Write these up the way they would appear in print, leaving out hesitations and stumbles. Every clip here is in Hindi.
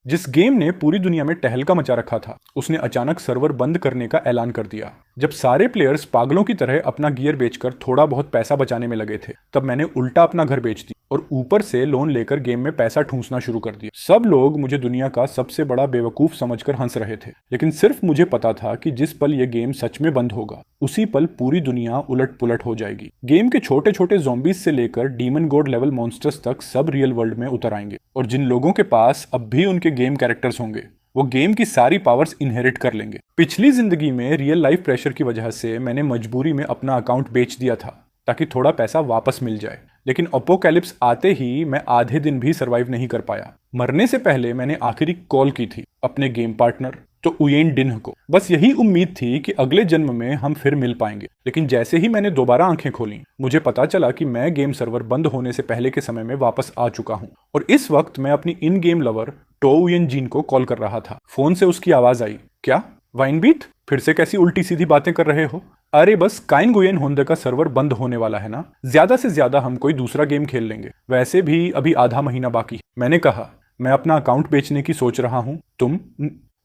जिस गेम ने पूरी दुनिया में तहलका मचा रखा था, उसने अचानक सर्वर बंद करने का ऐलान कर दिया। जब सारे प्लेयर्स पागलों की तरह अपना गियर बेचकर थोड़ा बहुत पैसा बचाने में लगे थे, तब मैंने उल्टा अपना घर बेच दिया और ऊपर से लोन लेकर गेम में पैसा ठूंसना शुरू कर दिया। सब लोग मुझे दुनिया का सबसे बड़ा बेवकूफ समझकर हंस रहे थे, लेकिन सिर्फ मुझे पता था कि जिस पल यह गेम सच में बंद होगा, उसी पल पूरी दुनिया उलट पुलट हो जाएगी। गेम के छोटे छोटे ज़ॉम्बीज से लेकर डीमन गॉड लेवल मॉन्स्टर्स तक सब रियल वर्ल्ड में उतर आएंगे, और जिन लोगों के पास अब भी उनके गेम कैरेक्टर्स होंगे, वो गेम की सारी पावर्स इनहेरिट कर लेंगे। पिछली जिंदगी में रियल लाइफ प्रेशर की वजह से मैंने मजबूरी में अपना अकाउंट बेच दिया था ताकि थोड़ा पैसा वापस मिल जाए, लेकिन अपोकैलिप्स आते ही मैं आधे दिन भी सरवाइव नहीं कर पाया। मरने से पहले मैंने आखिरी कॉल की थी अपने गेम पार्टनर तो उयेन डिन्ह को। बस यही उम्मीद थी कि अगले जन्म में हम फिर मिल पाएंगे। लेकिन जैसे ही मैंने दोबारा आंखें खोली, मुझे पता चला कि मैं गेम सर्वर बंद होने से पहले के समय में वापस आ चुका हूँ, और इस वक्त मैं अपनी इन गेम लवर टो उयेन जीन को कॉल कर रहा था। फोन से उसकी आवाज आई, क्या वाइनबीट, फिर से कैसी उल्टी सीधी बातें कर रहे हो? अरे बस काइन गुयेन होंदे का सर्वर बंद होने वाला है ना, ज्यादा से ज्यादा हम कोई दूसरा गेम खेल लेंगे, वैसे भी अभी आधा महीना बाकी है। मैंने कहा, मैं अपना अकाउंट बेचने की सोच रहा हूँ। तुम?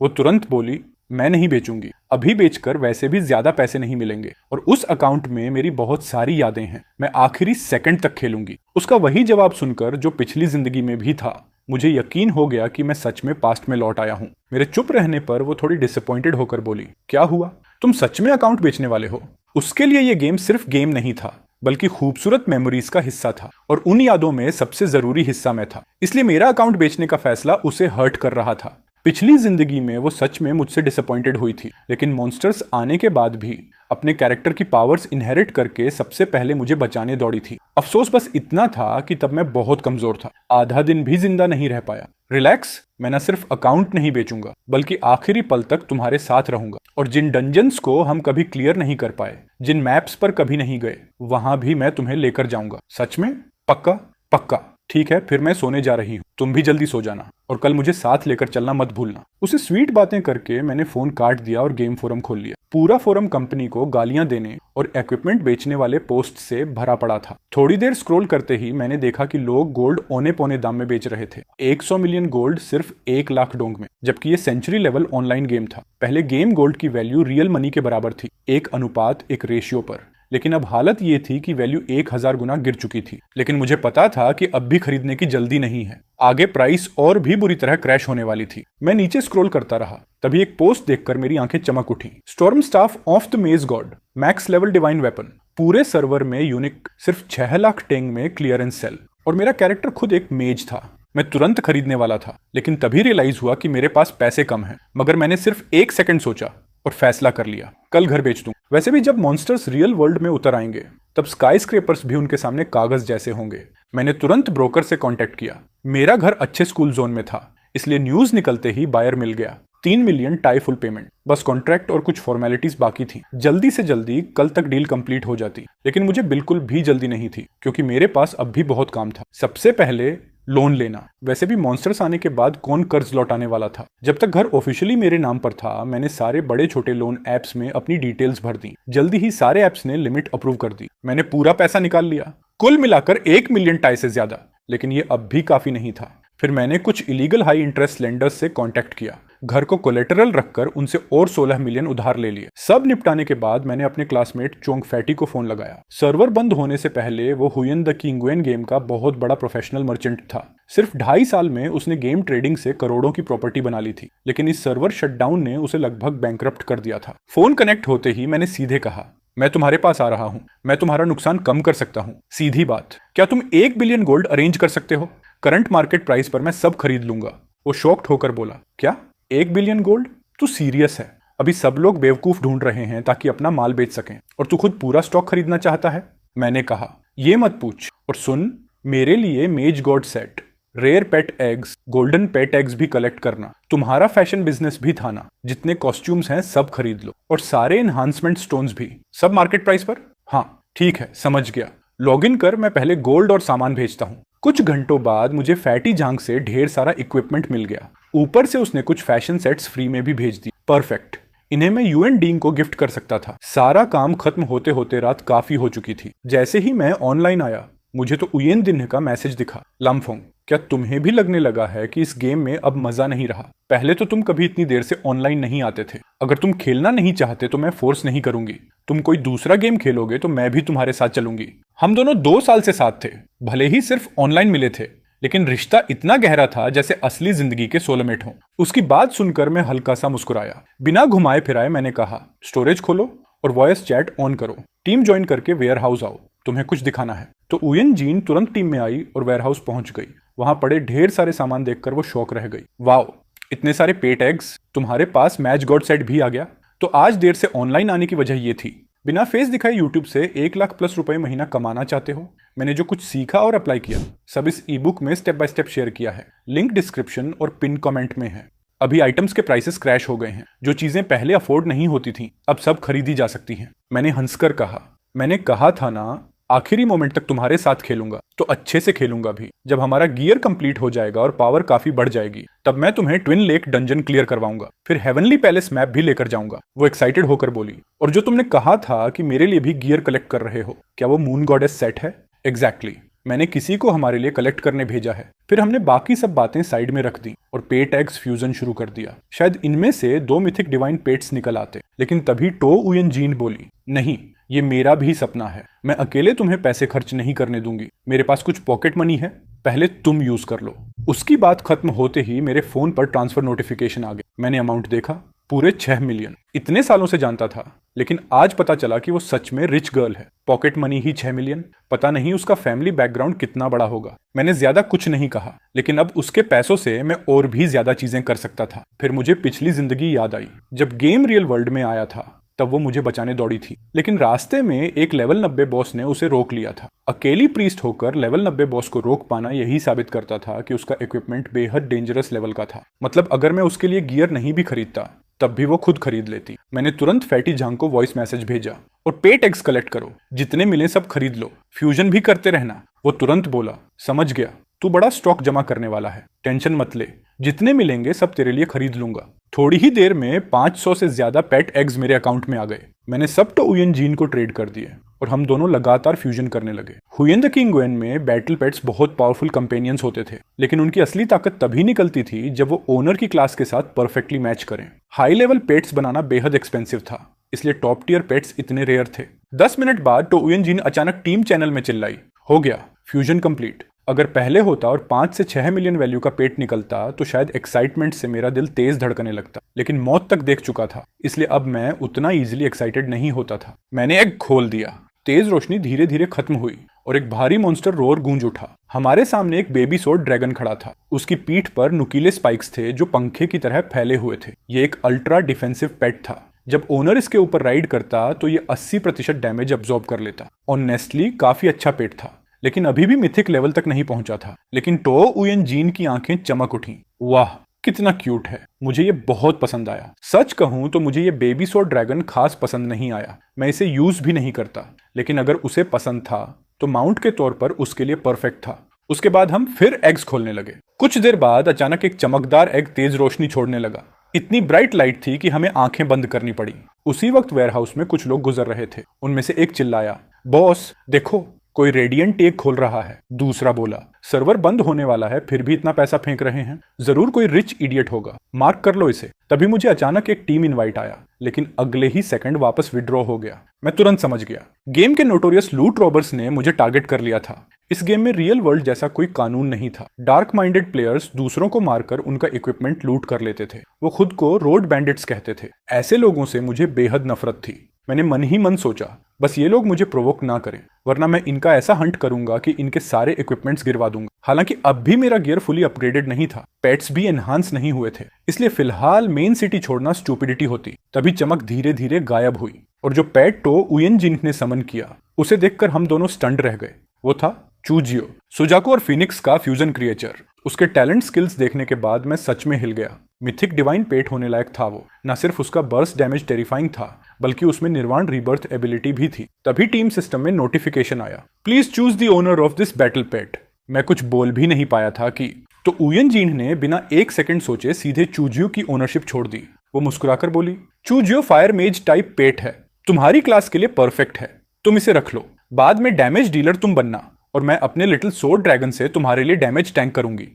वो तुरंत बोली, मैं नहीं बेचूंगी, अभी बेचकर वैसे भी ज्यादा पैसे नहीं मिलेंगे, और उस अकाउंट में मेरी बहुत सारी यादें हैं, मैं आखिरी सेकंड तक खेलूंगी। उसका वही जवाब सुनकर जो पिछली जिंदगी में भी था, मुझे यकीन हो गया कि मैं सच में पास्ट में लौट आया हूँ। मेरे चुप रहने पर वो थोड़ी डिसअपॉइंटेड होकर बोली, क्या हुआ, तुम सच में अकाउंट बेचने वाले हो? उसके लिए ये गेम सिर्फ गेम नहीं था, बल्कि खूबसूरत मेमोरीज का हिस्सा था, और उन यादों में सबसे जरूरी हिस्सा मैं था। इसलिए मेरा अकाउंट बेचने का फैसला उसे हर्ट कर रहा था। पिछली जिंदगी में वो सच में मुझसे डिसअपॉइंटेड हुई थी, लेकिन मॉन्स्टर्स आने के बाद भी अपने कैरेक्टर की पावर्स इनहेरिट करके सबसे पहले मुझे बचाने दौड़ी थी। अफसोस बस इतना था कि तब मैं बहुत कमजोर था, आधा दिन भी जिंदा नहीं रह पाया। रिलैक्स, मैं न सिर्फ अकाउंट नहीं बेचूंगा, बल्कि आखिरी पल तक तुम्हारे साथ रहूंगा, और जिन डंजन्स को हम कभी क्लियर नहीं कर पाए, जिन मैप्स पर कभी नहीं गए, वहां भी मैं तुम्हें लेकर जाऊंगा। सच में? पक्का? पक्का। ठीक है, फिर मैं सोने जा रही हूँ, तुम भी जल्दी सो जाना, और कल मुझे साथ लेकर चलना मत भूलना। उसे स्वीट बातें करके मैंने फोन काट दिया और गेम फोरम खोल लिया। पूरा फोरम कंपनी को गालियां देने और इक्विपमेंट बेचने वाले पोस्ट से भरा पड़ा था। थोड़ी देर स्क्रॉल करते ही मैंने देखा कि लोग गोल्ड औने पौने दाम में बेच रहे थे। 100 मिलियन गोल्ड सिर्फ 1 लाख डोंग में, जबकि ये सेंचुरी लेवल ऑनलाइन गेम था। पहले गेम गोल्ड की वैल्यू रियल मनी के बराबर थी, 1:1 रेशियो पर, लेकिन अब हालत ये थी कि वैल्यू 1000 गुना गिर चुकी थी। लेकिन मुझे पता था कि अब भी खरीदने की जल्दी नहीं है, आगे प्राइस और भी बुरी तरह क्रैश होने वाली थी। मैं नीचे स्क्रॉल करता रहा, तभी एक पोस्ट देखकर मेरी आंखें चमक उठी। स्टॉर्म स्टाफ ऑफ द मेज God, max level divine weapon, पूरे सर्वर में यूनिक, सिर्फ 6 लाख टेंग में क्लियरेंस सेल, और मेरा कैरेक्टर खुद एक मेज था। मैं तुरंत खरीदने वाला था, लेकिन तभी रियलाइज हुआ कि मेरे पास पैसे कम हैं। मगर मैंने सिर्फ 1 सेकंड सोचा और फैसला कर लिया, कल घर बेच दूं। वैसे भी जब मॉन्स्टर्स रियल वर्ल्ड में उतर आएंगे, तब स्काई स्क्रेपर्स भी उनके सामने कागज जैसे होंगे। मैंने तुरंत ब्रोकर से कांटेक्ट किया। मेरा घर अच्छे स्कूल जोन में था, इसलिए न्यूज निकलते ही बायर मिल गया। 3 मिलियन टाई फुल पेमेंट, बस कॉन्ट्रैक्ट और कुछ फॉर्मेलिटीज बाकी थी। जल्दी से जल्दी कल तक डील कंप्लीट हो जाती, लेकिन मुझे बिल्कुल भी जल्दी नहीं थी, क्योंकि मेरे पास अब भी बहुत काम था। सबसे पहले लोन लेना। वैसे भी मॉन्स्टर्स आने के बाद कौन कर्ज लौटाने वाला था? जब तक घर ऑफिशियली मेरे नाम पर था, मैंने सारे बड़े छोटे लोन एप्स में अपनी डिटेल्स भर दी। जल्दी ही सारे एप्स ने लिमिट अप्रूव कर दी। मैंने पूरा पैसा निकाल लिया, कुल मिलाकर 1 मिलियन टाई से ज्यादा, लेकिन ये अब भी काफी नहीं था। फिर मैंने कुछ इलीगल हाई इंटरेस्ट लेंडर्स से कांटेक्ट किया, घर को कोलेटरल रखकर उनसे और 16 मिलियन उधार ले लिए। सब निपटाने के बाद मैंने अपने क्लासमेट चोंग फैटी को फोन लगाया। सर्वर बंद होने से पहले वो हुयन द किंगुएन गेम का बहुत बड़ा प्रोफेशनल मर्चेंट था। सिर्फ 2.5 साल में उसने गेम ट्रेडिंग से करोड़ों की प्रॉपर्टी बना ली थी, लेकिन इस सर्वर शटडाउन ने उसे लगभग बैंकरप्ट कर दिया था। फोन कनेक्ट होते ही मैंने सीधे कहा, मैं तुम्हारे पास आ रहा हूं, मैं तुम्हारा नुकसान कम कर सकता हूं। सीधी बात, क्या तुम 1 बिलियन गोल्ड अरेंज कर सकते हो? करंट मार्केट प्राइस पर मैं सब खरीद लूंगा। वो शॉक्ड होकर बोला, क्या 1 बिलियन गोल्ड? तू सीरियस है? अभी सब लोग बेवकूफ ढूंढ रहे हैं ताकि अपना माल बेच सकें, और तू खुद पूरा स्टॉक खरीदना चाहता है? मैंने कहा, ये मत पूछ, और सुन, मेरे लिए मेज गॉड सेट, रेयर पेट एग्स, गोल्डन पेट एग्स भी कलेक्ट करना। तुम्हारा फैशन बिजनेस भी था ना, जितने कॉस्ट्यूम्स हैं सब खरीद लो, और सारे एनहांसमेंट स्टोन्स भी, सब मार्केट प्राइस पर। हाँ ठीक है, समझ गया, लॉग इन कर, मैं पहले गोल्ड और सामान भेजता हूँ। कुछ घंटों बाद मुझे फैटी जांग से ढेर सारा इक्विपमेंट मिल गया। ऊपर से उसने कुछ फैशन सेट्स फ्री में भी भेज दी। परफेक्ट, इन्हें मैं यूएन डींग को गिफ्ट कर सकता था। सारा काम खत्म होते होते रात काफी हो चुकी थी। जैसे ही मैं ऑनलाइन आया, मुझे तो उयेन दिन का मैसेज दिखा, लम्फोंग क्या तुम्हें भी लगने लगा है कि इस गेम में अब मजा नहीं रहा? पहले तो तुम कभी इतनी देर से ऑनलाइन नहीं आते थे। अगर तुम खेलना नहीं चाहते तो मैं फोर्स नहीं करूंगी। तुम कोई दूसरा गेम खेलोगे तो मैं भी तुम्हारे साथ चलूंगी। हम दोनों 2 साल से साथ थे, भले ही सिर्फ ऑनलाइन मिले थे, लेकिन रिश्ता इतना गहरा था जैसे असली जिंदगी के सोलमेट हों। उसकी बात सुनकर मैं हल्का सा मुस्कुराया। बिना घुमाए फिराए मैंने कहा, स्टोरेज खोलो और वॉइस चैट ऑन करो। टीम ज्वाइन करके वेयर हाउस आओ, तुम्हें कुछ दिखाना है। तो उयन जीन तुरंत टीम में आई और वेयर हाउस पहुंच गई। वहां पड़े ढेर सारे सामान देखकर वो शौक रह गई। वाओ, इतने सारे पेट एग्स! तुम्हारे पास मैच गॉड सेट भी आ गया। तो आज देर से ऑनलाइन आने की वजह ये थी, बिना फेस दिखाए यूट्यूब से 1 लाख+ रुपए महीना कमाना चाहते हो? मैंने जो कुछ सीखा और अप्लाई किया सब इस ई बुक में स्टेप बाय स्टेप शेयर किया है। लिंक डिस्क्रिप्शन और पिन कमेंट में है। अभी आइटम्स के प्राइसेस क्रैश हो गए हैं। जो चीजें पहले अफोर्ड नहीं होती थी अब सब खरीदी जा सकती हैं। मैंने हंसकर कहा, मैंने कहा था ना आखिरी मोमेंट तक तुम्हारे साथ खेलूंगा, तो अच्छे से खेलूंगा भी। जब हमारा गियर कंप्लीट हो जाएगा और पावर काफी बढ़ जाएगी तब मैं तुम्हें ट्विन लेक डंजन क्लियर करवाऊंगा, फिर हेवनली पैलेस मैप भी लेकर जाऊंगा। वो एक्साइटेड होकर बोली, और जो तुमने कहा था कि मेरे लिए भी गियर कलेक्ट कर रहे हो, क्या वो मून गॉडेस सेट है? एग्जैक्टली, मैंने किसी को हमारे लिए कलेक्ट करने भेजा है। फिर हमने बाकी सब बातें साइड में रख दी और पेट एग्स फ्यूजन शुरू कर दिया। शायद इनमें से 2 मिथिक डिवाइन पेट्स निकल आते, लेकिन तभी टो उयन जीन बोली, नहीं, ये मेरा भी सपना है। मैं अकेले तुम्हें पैसे खर्च नहीं करने दूंगी। मेरे पास कुछ पॉकेट मनी है, पहले तुम यूज कर लो। उसकी बात खत्म होते ही मेरे फोन पर ट्रांसफर नोटिफिकेशन आ गया। मैंने अमाउंट देखा, पूरे 6 मिलियन। इतने सालों से जानता था, लेकिन आज पता चला कि वो सच में रिच गर्ल है। पॉकेट मनी ही 6 मिलियन, पता नहीं उसका फैमिली बैकग्राउंड कितना बड़ा होगा। मैंने ज्यादा कुछ नहीं कहा, लेकिन अब उसके पैसों से मैं और भी ज्यादा चीजें कर सकता था। फिर मुझे पिछली जिंदगी याद आई, जब गेम रियल वर्ल्ड में आया था तब वो मुझे बचाने दौड़ी थी, लेकिन रास्ते में एक लेवल 90 बॉस ने उसे रोक लिया था। अकेली प्रीस्ट होकर लेवल 90 बॉस को रोक पाना यही साबित करता था कि उसका इक्विपमेंट बेहद डेंजरस लेवल का था। मतलब अगर मैं उसके लिए गियर नहीं भी खरीदता तब भी वो खुद खरीद लेती। मैंने तुरंत फैटी झांग को वॉइस मैसेज भेजा, और पेट एग्स कलेक्ट करो, जितने मिले सब खरीद लो, फ्यूजन भी करते रहना। वो तुरंत बोला, समझ गया, तू बड़ा स्टॉक जमा करने वाला है, टेंशन मत ले, जितने मिलेंगे सब तेरे लिए खरीद लूंगा। थोड़ी ही देर में 500 से ज्यादा पेट एग्स मेरे अकाउंट में आ गए। मैंने सब तो उयन जीन को ट्रेड कर दिए और हम दोनों लगातार फ्यूजन करने लगे। हुयन द किंग गुएन में बैटल पेट्स बहुत पावरफुल कंपेनियंस होते थे, लेकिन उनकी असली ताकत तभी निकलती थी जब वो ओनर की क्लास के साथ परफेक्टली मैच करें। हाई लेवल पेट्स बनाना बेहद एक्सपेंसिव था, इसलिए टॉप टियर पेट्स इतने रेयर थे। 10 मिनट बाद तो उयन जीन अचानक टीम चैनल में चिल्लाई, हो गया फ्यूजन कंप्लीट। अगर पहले होता और 5 से 6 मिलियन वैल्यू का पेट निकलता तो शायद एक्साइटमेंट से मेरा दिल तेज धड़कने लगता, लेकिन मौत तक देख चुका था, इसलिए अब मैं उतना इजीली एक्साइटेड नहीं होता था। मैंने एग खोल दिया, तेज रोशनी धीरे धीरे खत्म हुई और एक भारी मॉन्स्टर रोर गूंज उठा। हमारे सामने एक बेबी सोड ड्रैगन खड़ा था। उसकी पीठ पर नुकीले स्पाइक्स थे जो पंखे की तरह फैले हुए थे। ये एक अल्ट्रा डिफेंसिव पेट था। जब ओनर इसके ऊपर राइड करता तो ये 80% डैमेज अब्सॉर्ब कर लेता। ऑनेस्टली काफी अच्छा पेट था, लेकिन अभी भी मिथिक लेवल तक नहीं पहुंचा था। लेकिन टो उयन जीन की आंखें चमक उठी। वाह, कितना क्यूट है, मुझे ये बहुत पसंद आया। सच कहूं तो मुझे ये बेबी सोड ड्रैगन खास पसंद नहीं आया। मैं इसे यूज भी नहीं करता, लेकिन अगर उसे पसंद था तो माउंट के तौर पर उसके लिए परफेक्ट था। उसके बाद हम फिर एग्स खोलने लगे। कुछ देर बाद अचानक एक चमकदार एग तेज रोशनी छोड़ने लगा। इतनी ब्राइट लाइट थी कि हमें आंखें बंद करनी पड़ी। उसी वक्त वेयरहाउस में कुछ लोग गुजर रहे थे। उनमें से एक चिल्लाया, बॉस देखो, कोई रेडियंट टेक खोल रहा है। दूसरा बोला, सर्वर बंद होने वाला है फिर भी इतना पैसा फेंक रहे हैं, जरूर कोई रिच इडियट होगा, मार्क कर लो इसे। तभी मुझे अचानक एक टीम इनवाइट आया, लेकिन अगले ही सेकंड वापस विड्रॉ हो गया। मैं तुरंत समझ गया, गेम के नोटोरियस लूट रॉबर्स ने मुझे टारगेट कर लिया था। इस गेम में रियल वर्ल्ड जैसा कोई कानून नहीं था। डार्क माइंडेड प्लेयर्स दूसरों को मारकर उनका इक्विपमेंट लूट कर लेते थे। वो खुद को रोड बैंडिट्स कहते थे। ऐसे लोगों से मुझे बेहद नफरत थी। मैंने मन ही मन सोचा, बस ये लोग मुझे प्रोवोक ना करें, वरना मैं इनका ऐसा हंट करूंगा कि इनके सारे इक्विपमेंट्स गिरवा दूंगा। हालांकि अब भी मेरा गियर फुली अपग्रेडेड नहीं था, पेट्स भी एनहांस नहीं हुए थे, इसलिए फिलहाल मेन सिटी छोड़ना स्टूपिडिटी होती। तभी चमक धीरे धीरे गायब हुई और जो पेट टो उयन जिन ने समन किया उसे देखकर हम दोनों स्टंड रह गए। वो था चूजियो, सुजाको और फिनिक्स का फ्यूजन क्रिएचर। उसके टैलेंट स्किल्स देखने के बाद मैं सच में हिल गया। मिथिक डिवाइन पेट होने लायक था वो। न सिर्फ उसका बर्स्ट डैमेज टेरिफाइंग था, बल्कि उसमें निर्वाण रीबर्थ एबिलिटी भी थी। तभी टीम सिस्टम में नोटिफिकेशन आया, please choose the owner of this battle pet. मैं कुछ बोल भी नहीं पाया था कि तो उयन जीन ने बिना 1 सेकंड सोचे सीधे चूजियो की ओनरशिप छोड़ दी। वो मुस्कुराकर बोली, चूजियो फायर मेज टाइप पेट है, तुम्हारी क्लास के लिए परफेक्ट है, तुम इसे रख लो, बाद में डैमेज डीलर तुम बनना और मैं अपने लिटिल सोर्ड ड्रैगन से तुम्हारे लिए डैमेज टैंक करूंगी।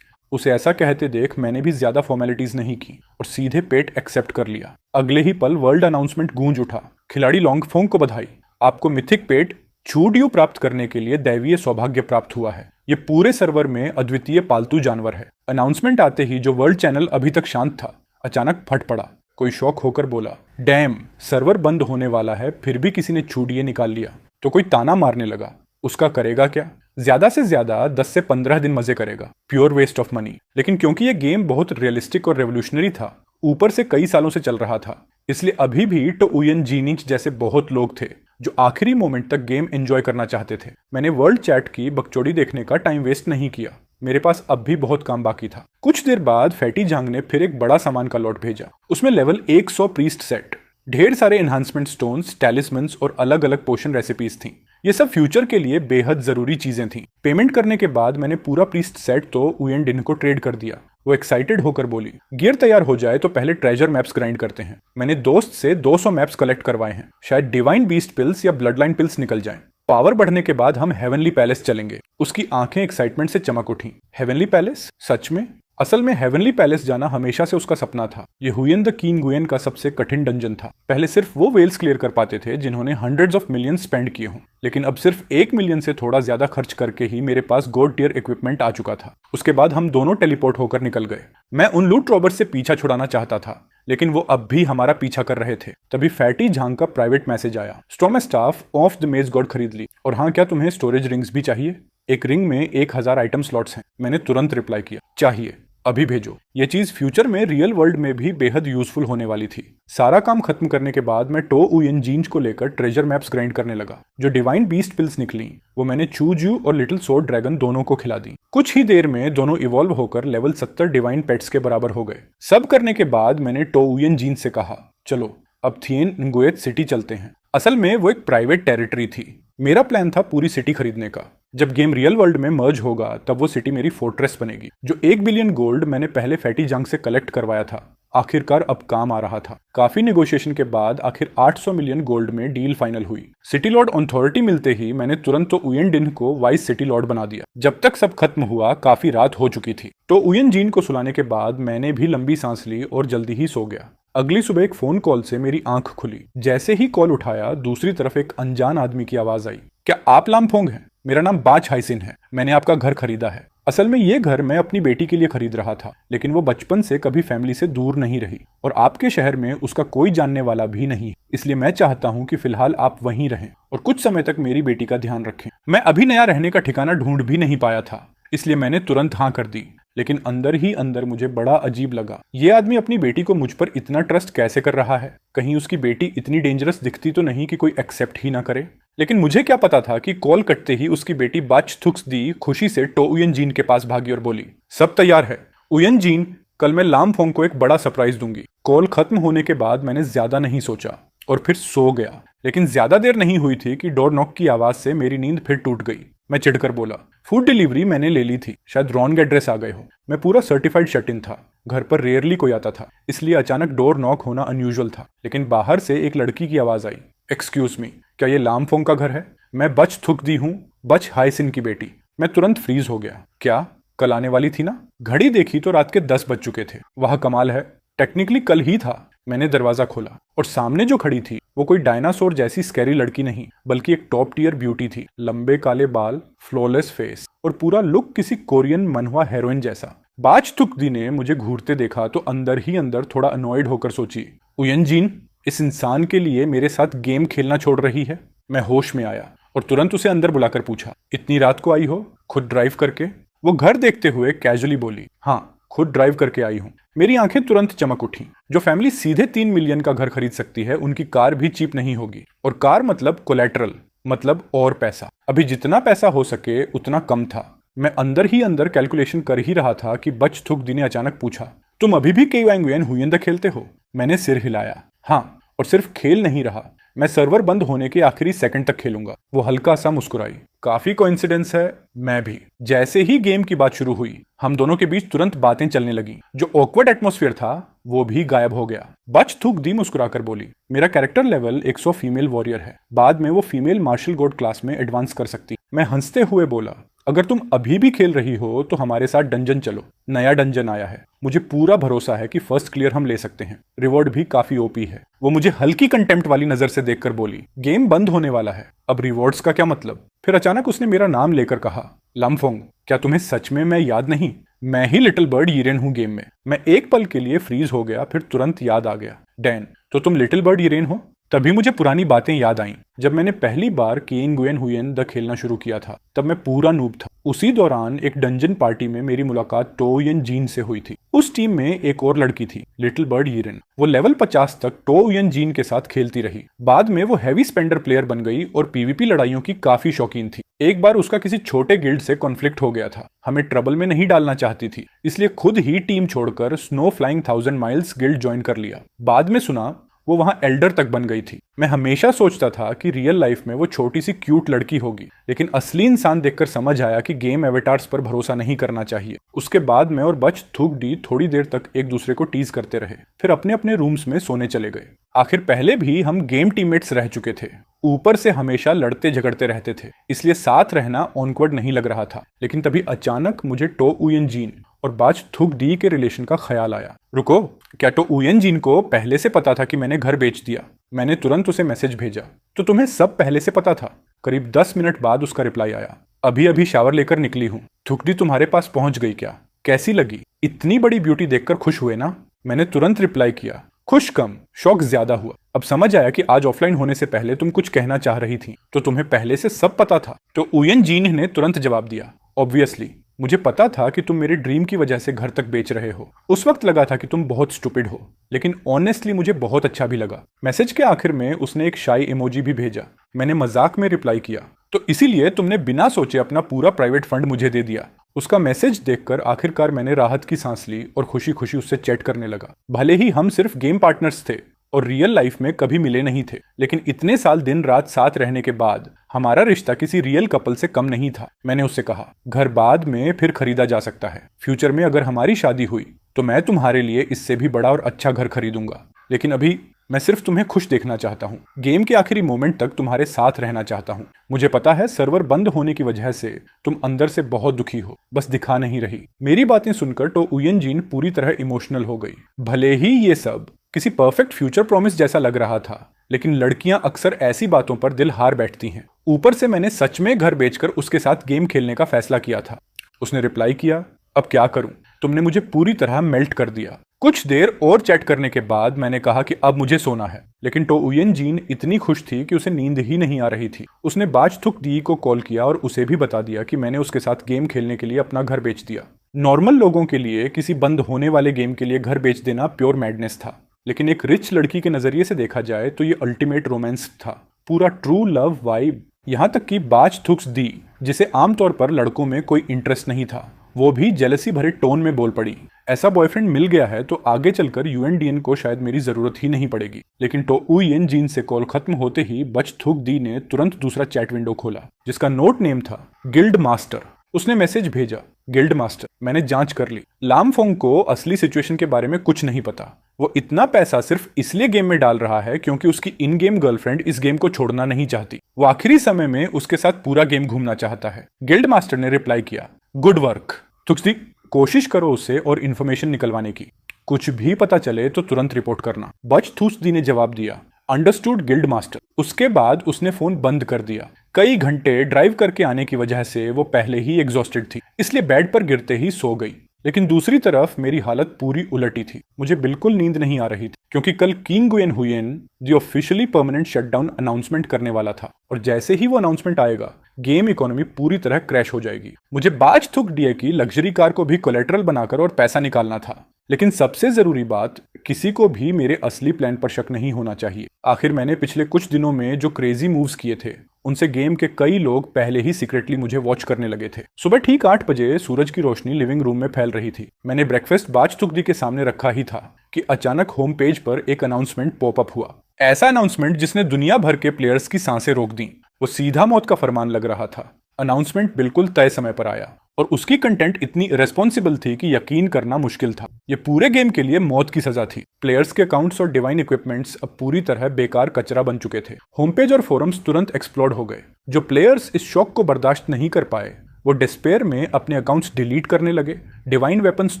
उसे ऐसा कहते देख मैंने भी ज्यादा फॉर्मेलिटीज नहीं की और सीधे पेट एक्सेप्ट कर लिया। अगले ही पल वर्ल्ड अनाउंसमेंट गूंज उठा। खिलाड़ी लॉन्गफोंग को बधाई, आपको मिथिक पेट चूडियो प्राप्त करने के लिए दैवीय सौभाग्य प्राप्त हुआ है। ये पूरे सर्वर में अद्वितीय पालतू जानवर है। अनाउंसमेंट आते ही जो वर्ल्ड चैनल अभी तक शांत था अचानक फट पड़ा। कोई शौक होकर बोला, डैम, सर्वर बंद होने वाला है, फिर भी किसी ने चूडिये निकाल लिया। तो कोई ताना मारने लगा, उसका करेगा क्या? ज्यादा से ज्यादा 10 से 15 दिन मजे करेगा, प्योर वेस्ट ऑफ मनी। लेकिन क्योंकि ये गेम बहुत रियलिस्टिक और रेवोल्यूशनरी था, ऊपर से कई सालों से चल रहा था, इसलिए अभी भी तो उयन जीनिच जैसे बहुत लोग थे जो आखिरी मोमेंट तक गेम एंजॉय करना चाहते थे। मैंने वर्ल्ड चैट की बकचोदी देखने का टाइम वेस्ट नहीं किया, मेरे पास अब भी बहुत काम बाकी था। कुछ देर बाद फैटी जांग ने फिर एक बड़ा सामान का लॉट भेजा। उसमें लेवल 100 प्रीस्ट सेट, ढेर सारे एनहांसमेंट स्टोन्स, टैलिस्मन्स और अलग अलग पोशन रेसिपीज थी। ये सब फ्यूचर के लिए बेहद जरूरी चीजें थी। पेमेंट करने के बाद मैंने पूरा प्रीस्ट सेट तो उयन डिन को ट्रेड कर दिया। वो एक्साइटेड होकर बोली, गियर तैयार हो जाए तो पहले ट्रेजर मैप्स ग्राइंड करते हैं। मैंने दोस्त से 200 मैप्स कलेक्ट करवाए हैं, शायद डिवाइन बीस्ट पिल्स या ब्लड लाइन पिल्स निकल जाएं। पावर बढ़ने के बाद हम हेवनली पैलेस चलेंगे। उसकी आंखें एक्साइटमेंट से चमक उठी। Heavenly palace? सच में? असल में हेवनली पैलेस जाना हमेशा से उसका सपना था। ये हुयन द कीन गुयन का सबसे कठिन डंजन था। पहले सिर्फ वो वेल्स क्लियर कर पाते थे जिन्होंने हंड्रेड्स ऑफ मिलियंस स्पेंड किए हों, लेकिन अब सिर्फ 1 मिलियन से थोड़ा ज्यादा खर्च करके ही मेरे पास गोड टियर इक्विपमेंट आ चुका था। उसके बाद हम दोनों टेलीपोर्ट होकर निकल गए। मैं उन लूट रॉबर्स से पीछा छुड़ाना चाहता था, लेकिन वो अब भी हमारा पीछा कर रहे थे। तभी फैटी झांग का प्राइवेट मैसेज आया, स्टॉर्म स्टाफ ऑफ द मेज गॉड खरीद ली, और हाँ, क्या तुम्हें स्टोरेज रिंग्स भी चाहिए? एक रिंग में 1000 आइटम स्लॉट्स हैं। मैंने तुरंत रिप्लाई किया, चाहिए, अभी भेजो। ये चीज फ्यूचर में रियल वर्ल्ड में भी बेहद यूजफुल होने वाली थी। सारा काम खत्म करने के बाद मैं टो उयन जीन्स को लेकर ट्रेजर मैप्स ग्राइंड करने लगा। जो डिवाइन बीस्ट पिल्स निकली वो मैंने चूजू और लिटिल सोर्ड ड्रैगन दोनों को खिला दी। कुछ ही देर में दोनों इवॉल्व होकर लेवल 70 डिवाइन पेट्स के बराबर हो गए। सब करने के बाद मैंने टो उयन जीन्स से कहा, चलो अब थिएन nguyen सिटी चलते हैं। असल में वो एक प्राइवेट टेरिटरी थी। मेरा प्लान था पूरी सिटी खरीदने का। जब गेम रियल वर्ल्ड में मर्ज होगा तब वो सिटी मेरी फोर्ट्रेस बनेगी। जो 1 बिलियन गोल्ड मैंने पहले फैटी जंग से कलेक्ट करवाया था आखिरकार अब काम आ रहा था। काफी नेगोशिएशन के बाद आखिर 800 मिलियन गोल्ड में डील फाइनल हुई। सिटी लॉर्ड अथॉरिटी मिलते ही मैंने तुरंत तो उयन डिन को वाइस सिटी लॉर्ड बना दिया। जब तक सब खत्म हुआ काफी रात हो चुकी थी, तो उयन जीन को सुलाने के बाद मैंने भी लंबी सांस ली और जल्दी ही सो गया। अगली सुबह एक फोन कॉल से मेरी आंख खुली। जैसे ही कॉल उठाया दूसरी तरफ एक अनजान आदमी की आवाज आई, क्या आप लामफोंग हैं? मेरा नाम बाच हाइसिन है, मैंने आपका घर खरीदा है। असल में ये घर मैं अपनी बेटी के लिए खरीद रहा था, लेकिन वो बचपन से कभी फैमिली से दूर नहीं रही और आपके शहर में उसका कोई जानने वाला भी नहीं, इसलिए मैं चाहता हूँ कि फिलहाल आप वहीं रहें और कुछ समय तक मेरी बेटी का ध्यान रखें। मैं अभी नया रहने का ठिकाना ढूंढ भी नहीं पाया था, इसलिए मैंने तुरंत हाँ कर दी, लेकिन अंदर ही अंदर मुझे बड़ा अजीब लगा। ये आदमी अपनी बेटी को मुझ पर इतना ट्रस्ट कैसे कर रहा है? कहीं उसकी बेटी इतनी डेंजरस दिखती तो नहीं कि कोई एक्सेप्ट ही ना करे? लेकिन मुझे क्या पता था कि कॉल कटते ही उसकी बेटी बाच थुक्स दी खुशी से टो उयन जीन के पास भागी और बोली, सब तैयार है उयन जीन, कल मैं लामफोंग को एक बड़ा सरप्राइज दूंगी। कॉल खत्म होने के बाद मैंने ज्यादा नहीं सोचा और फिर सो गया। लेकिन ज्यादा देर नहीं हुई थी कि डोर नॉक की आवाज से मेरी नींद फिर टूट गई। मैं चिढ़कर बोला, फूड डिलीवरी मैंने ले ली थी, शायद रॉन्ग एड्रेस आ गए हो। मैं पूरा सर्टिफाइड शट इन था, घर पर रेयरली कोई आता था, इसलिए अचानक डोर नॉक होना अनयूजुअल था। लेकिन बाहर से एक लड़की की आवाज आई, एक्सक्यूज मी, क्या ये लामफोंग का घर है? मैं बच थुक दी हूँ, बच हाइसिन की बेटी। मैं तुरंत फ्रीज हो गया। क्या कल आने वाली थी ना? घड़ी देखी तो रात के 10 बज चुके थे। वह कमाल है, टेक्निकली कल ही था। मैंने दरवाजा खोला और सामने जो खड़ी थी वो कोई डायनासोर जैसी स्कैरी लड़की नहीं, बल्कि एक टॉप टियर ब्यूटी थी। लंबे काले बाल, फ्लॉलेस फेस और पूरा लुक किसी कोरियन मनहवा हीरोइन जैसा। बाच तुकदी ने मुझे घूरते देखा तो अंदर ही अंदर थोड़ा अनॉयड होकर सोची, उयन जीन इस इंसान के लिए मेरे साथ गेम खेलना छोड़ रही है। मैं होश में आया और तुरंत उसे अंदर बुलाकर पूछा, इतनी रात को आई हो, खुद ड्राइव करके? वो घर देखते हुए कैजुअली बोली, हाँ खुद ड्राइव करके आई हूँ। मेरी आंखें तुरंत चमक उठी। जो फैमिली सीधे 3 मिलियन का घर खरीद सकती है उनकी कार भी चीप नहीं होगी, और कार मतलब कोलेटरल, मतलब और पैसा। अभी जितना पैसा हो सके उतना कम था। मैं अंदर ही अंदर कैलकुलेशन कर ही रहा था कि बच थुक दी ने अचानक पूछा, तुम अभी भी केवांगुएन हुयन द खेलते हो? मैंने सिर हिलाया, हाँ, और सिर्फ खेल नहीं रहा, मैं सर्वर बंद होने के आखिरी सेकंड तक खेलूंगा। वो हल्का सा मुस्कुराई, काफी कोइंसिडेंस है, मैं भी। जैसे ही गेम की बात शुरू हुई हम दोनों के बीच तुरंत बातें चलने लगी। जो ऑकवर्ड एटमॉस्फेयर था वो भी गायब हो गया। बच थुक दी मुस्कुराकर बोली, मेरा कैरेक्टर लेवल 100 फीमेल वॉरियर है, बाद में वो फीमेल मार्शल गोड क्लास में एडवांस कर सकती। मैं हंसते हुए बोला, अगर तुम अभी भी खेल रही हो तो हमारे साथ डंजन चलो, नया डंजन आया है, मुझे पूरा भरोसा है कि फर्स्ट क्लियर हम ले सकते हैं, रिवॉर्ड भी काफी ओपी है। वो मुझे हल्की कंटेम्प्ट वाली नजर से देखकर बोली, गेम बंद होने वाला है, अब रिवॉर्ड्स का क्या मतलब। फिर अचानक उसने मेरा नाम लेकर कहा, लमफोंग, क्या तुम्हें सच में मैं याद नहीं? मैं ही लिटिल बर्ड यिरेन हूँ गेम में। मैं एक पल के लिए फ्रीज हो गया, फिर तुरंत याद आ गया, डैन, तो तुम लिटिल बर्ड यिरेन हो? तभी मुझे पुरानी बातें याद आईं। जब मैंने पहली बार केन गुएन हुएन द खेलना शुरू किया था, तब मैं पूरा नूब था। उसी दौरान एक डंजन पार्टी में मेरी मुलाकात टोयन जीन से हुई थी। उस टीम में एक और लड़की थी, लिटिल बर्ड यिरेन। वो लेवल 50 तक टोयन जीन के साथ खेलती रही। बाद में वो हैवी स्पेंडर प्लेयर बन गई और पीवीपी लड़ाइयों की काफी शौकीन थी। एक बार उसका किसी छोटे गिल्ड से कॉन्फ्लिक्ट हो गया था, हमें ट्रबल में नहीं डालना चाहती थी, इसलिए खुद ही टीम छोड़कर snow flying 1000 miles guild join कर लिया। बाद में सुना वो वहां एल्डर तक बन गई थी। मैं हमेशा सोचता था कि रियल लाइफ में वो छोटी सी क्यूट लड़की होगी, लेकिन असली इंसान देखकर समझ आया कि गेम एवेटार्स पर भरोसा नहीं करना चाहिए। उसके बाद मैं और बच थूक डी थोड़ी देर तक एक दूसरे को टीज करते रहे, फिर अपने अपने रूम्स में सोने चले गए। आखिर पहले भी हम गेम टीममेट्स रह चुके थे, ऊपर से हमेशा लड़ते झगड़ते रहते थे, इसलिए साथ रहना ऑनवर्ड नहीं लग रहा था। लेकिन तभी अचानक मुझे टो उयन जीन और बाज थुक डी के रिलेशन का ख्याल आया। रुको, क्या टो उयन जीन को पहले से पता था कि मैंने घर बेच दिया? मैंने तुरंत उसे मैसेज भेजा, तो तुम्हें सब पहले से पता था? करीब 10 मिनट बाद उसका रिप्लाई आया, अभी अभी शावर लेकर निकली हूँ। थुक डी तुम्हारे पास पहुंच गई क्या? कैसी लगी? इतनी बड़ी ब्यूटी देखकर खुश हुए ना? मैंने तुरंत रिप्लाई किया, खुश कम, शौक ज्यादा हुआ। अब समझ आया कि आज ऑफलाइन होने से पहले तुम कुछ कहना चाह रही थी, तो तुम्हें पहले से सब पता था? तो उयन जीन ने तुरंत जवाब दिया, ऑब्वियसली, मुझे पता था कि तुम मेरे ड्रीम की वजह से घर तक बेच रहे हो। उस वक्त लगा था कि तुम बहुत स्टूपिड हो, लेकिन ऑनेस्टली मुझे बहुत अच्छा भी लगा। मैसेज के आखिर में उसने एक शाई इमोजी भी भेजा। मैंने मजाक में रिप्लाई किया, तो इसीलिए तुमने बिना सोचे अपना पूरा प्राइवेट फंड मुझे दे दिया। उसका मैसेज देखकर आखिरकार मैंने राहत की सांस ली और खुशी खुशी उससे चैट करने लगा। भले ही हम सिर्फ गेम पार्टनर्स थे और रियल लाइफ में कभी मिले नहीं थे, लेकिन इतने साल दिन रात साथ रहने के बाद हमारा रिश्ता किसी रियल कपल से कम नहीं था। मैंने उससे कहा, घर बाद में फिर खरीदा जा सकता है, फ्यूचर में अगर हमारी शादी हुई तो मैं तुम्हारे लिए इससे भी बड़ा और अच्छा घर खरीदूंगा, लेकिन अभी मैं सिर्फ तुम्हें खुश देखना चाहता हूँ। गेम के आखिरी मोमेंट तक तुम्हारे साथ रहना चाहता हूँ। मुझे पता है सर्वर बंद होने की वजह से तुम अंदर से बहुत दुखी हो, बस दिखा नहीं रही। मेरी बातें सुनकर तो उयन जीन पूरी तरह इमोशनल हो गई। भले ही ये सब किसी परफेक्ट फ्यूचर प्रॉमिस जैसा लग रहा था, लेकिन लड़कियां अक्सर ऐसी बातों पर दिल हार बैठती हैं। ऊपर से मैंने सच में घर बेचकर उसके साथ गेम खेलने का फैसला किया था। उसने रिप्लाई किया, अब क्या करूं, तुमने मुझे पूरी तरह मेल्ट कर दिया। कुछ देर और चैट करने के बाद मैंने कहा कि अब मुझे सोना है, लेकिन टो उयन जीन इतनी खुश थी कि उसे नींद ही नहीं आ रही थी। उसने बाज थुक डी को कॉल किया और उसे भी बता दिया कि मैंने उसके साथ गेम खेलने के लिए अपना घर बेच दिया। नॉर्मल लोगों के लिए किसी बंद होने वाले गेम के लिए घर बेच देना प्योर मैडनेस था, लेकिन एक रिच लड़की के नजरिए से देखा जाए तो ये अल्टीमेट रोमांस था, पूरा ट्रू लव वाइब। यहाँ तक कि बाज थुक्स दी, जिसे आमतौर पर लड़कों में कोई इंटरेस्ट नहीं था, वो भी जेलसी भरे टोन में बोल पड़ी, ऐसा बॉयफ्रेंड मिल गया है तो आगे चलकर यूएनडीएन को शायद मेरी जरूरत ही नहीं पड़ेगी। लेकिन टो उयन जीन से कॉल खत्म होते ही बच थुक दी ने तुरंत दूसरा चैट विंडो खोला, जिसका नोट नेम था गिल्ड मास्टर। उसने मैसेज भेजा, गिल्ड मास्टर, मैंने जांच कर ली, लामफोंग को असली सिचुएशन के बारे में कुछ नहीं पता। वो इतना पैसा सिर्फ इसलिए गेम में डाल रहा है क्योंकि उसकी इन गेम गर्लफ्रेंड इस गेम को छोड़ना नहीं चाहती। वो आखिरी समय में उसके साथ पूरा गेम घूमना चाहता है। गिल्ड मास्टर ने रिप्लाई किया, गुड वर्क थुक्सी, कोशिश करो उससे और इन्फॉर्मेशन निकलवाने की। कुछ भी पता चले तो तुरंत रिपोर्ट करना। बच थूसदी ने जवाब दिया, अंडरस्टूड गिल्ड मास्टर। उसके बाद उसने फोन बंद कर दिया। कई घंटे ड्राइव करके आने की वजह से वो पहले ही एग्जॉस्टेड थी, इसलिए बेड पर गिरते ही सो गई। लेकिन दूसरी तरफ मेरी हालत पूरी उलटी थी। मुझे बिल्कुल नींद नहीं आ रही थी क्योंकि कल किंग गुएन हुएन जो ऑफिशियली परमानेंट शटडाउन अनाउंसमेंट करने वाला था, और जैसे ही वो अनाउंसमेंट आएगा गेम इकोनॉमी पूरी तरह क्रैश हो जाएगी। मुझे बाज थुक डीए की लग्जरी कार को भी कोलेटरल बनाकर और पैसा निकालना था। लेकिन सबसे जरूरी बात, किसी को भी मेरे असली प्लान पर शक नहीं होना चाहिए। आखिर मैंने पिछले कुछ दिनों में जो क्रेजी मूव्स किए थे, उनसे गेम के कई लोग पहले ही सीक्रेटली मुझे वॉच करने लगे थे। सुबह ठीक 8 बजे सूरज की रोशनी लिविंग रूम में फैल रही थी। मैंने ब्रेकफास्ट बाज तुकदी के सामने रखा ही था कि अचानक होम पेज पर एक अनाउंसमेंट पॉपअप हुआ। ऐसा अनाउंसमेंट जिसने दुनिया भर के प्लेयर्स की सांसें रोक दी। वो सीधा मौत का फरमान लग रहा था। अनाउंसमेंट बिल्कुल तय समय पर आया और उसकी कंटेंट इतनी इरेस्पॉन्सिबल थी कि यकीन करना मुश्किल था। ये पूरे गेम के लिए मौत की सजा थी। प्लेयर्स के अकाउंट्स और डिवाइन इक्विपमेंट्स अब पूरी तरह बेकार कचरा बन चुके थे। होम पेज और फोरम्स तुरंत एक्सप्लोड हो गए। जो प्लेयर्स इस शॉक को बर्दाश्त नहीं कर पाए वो डिस्पेयर में अपने अकाउंट्स डिलीट करने लगे, डिवाइन वेपन्स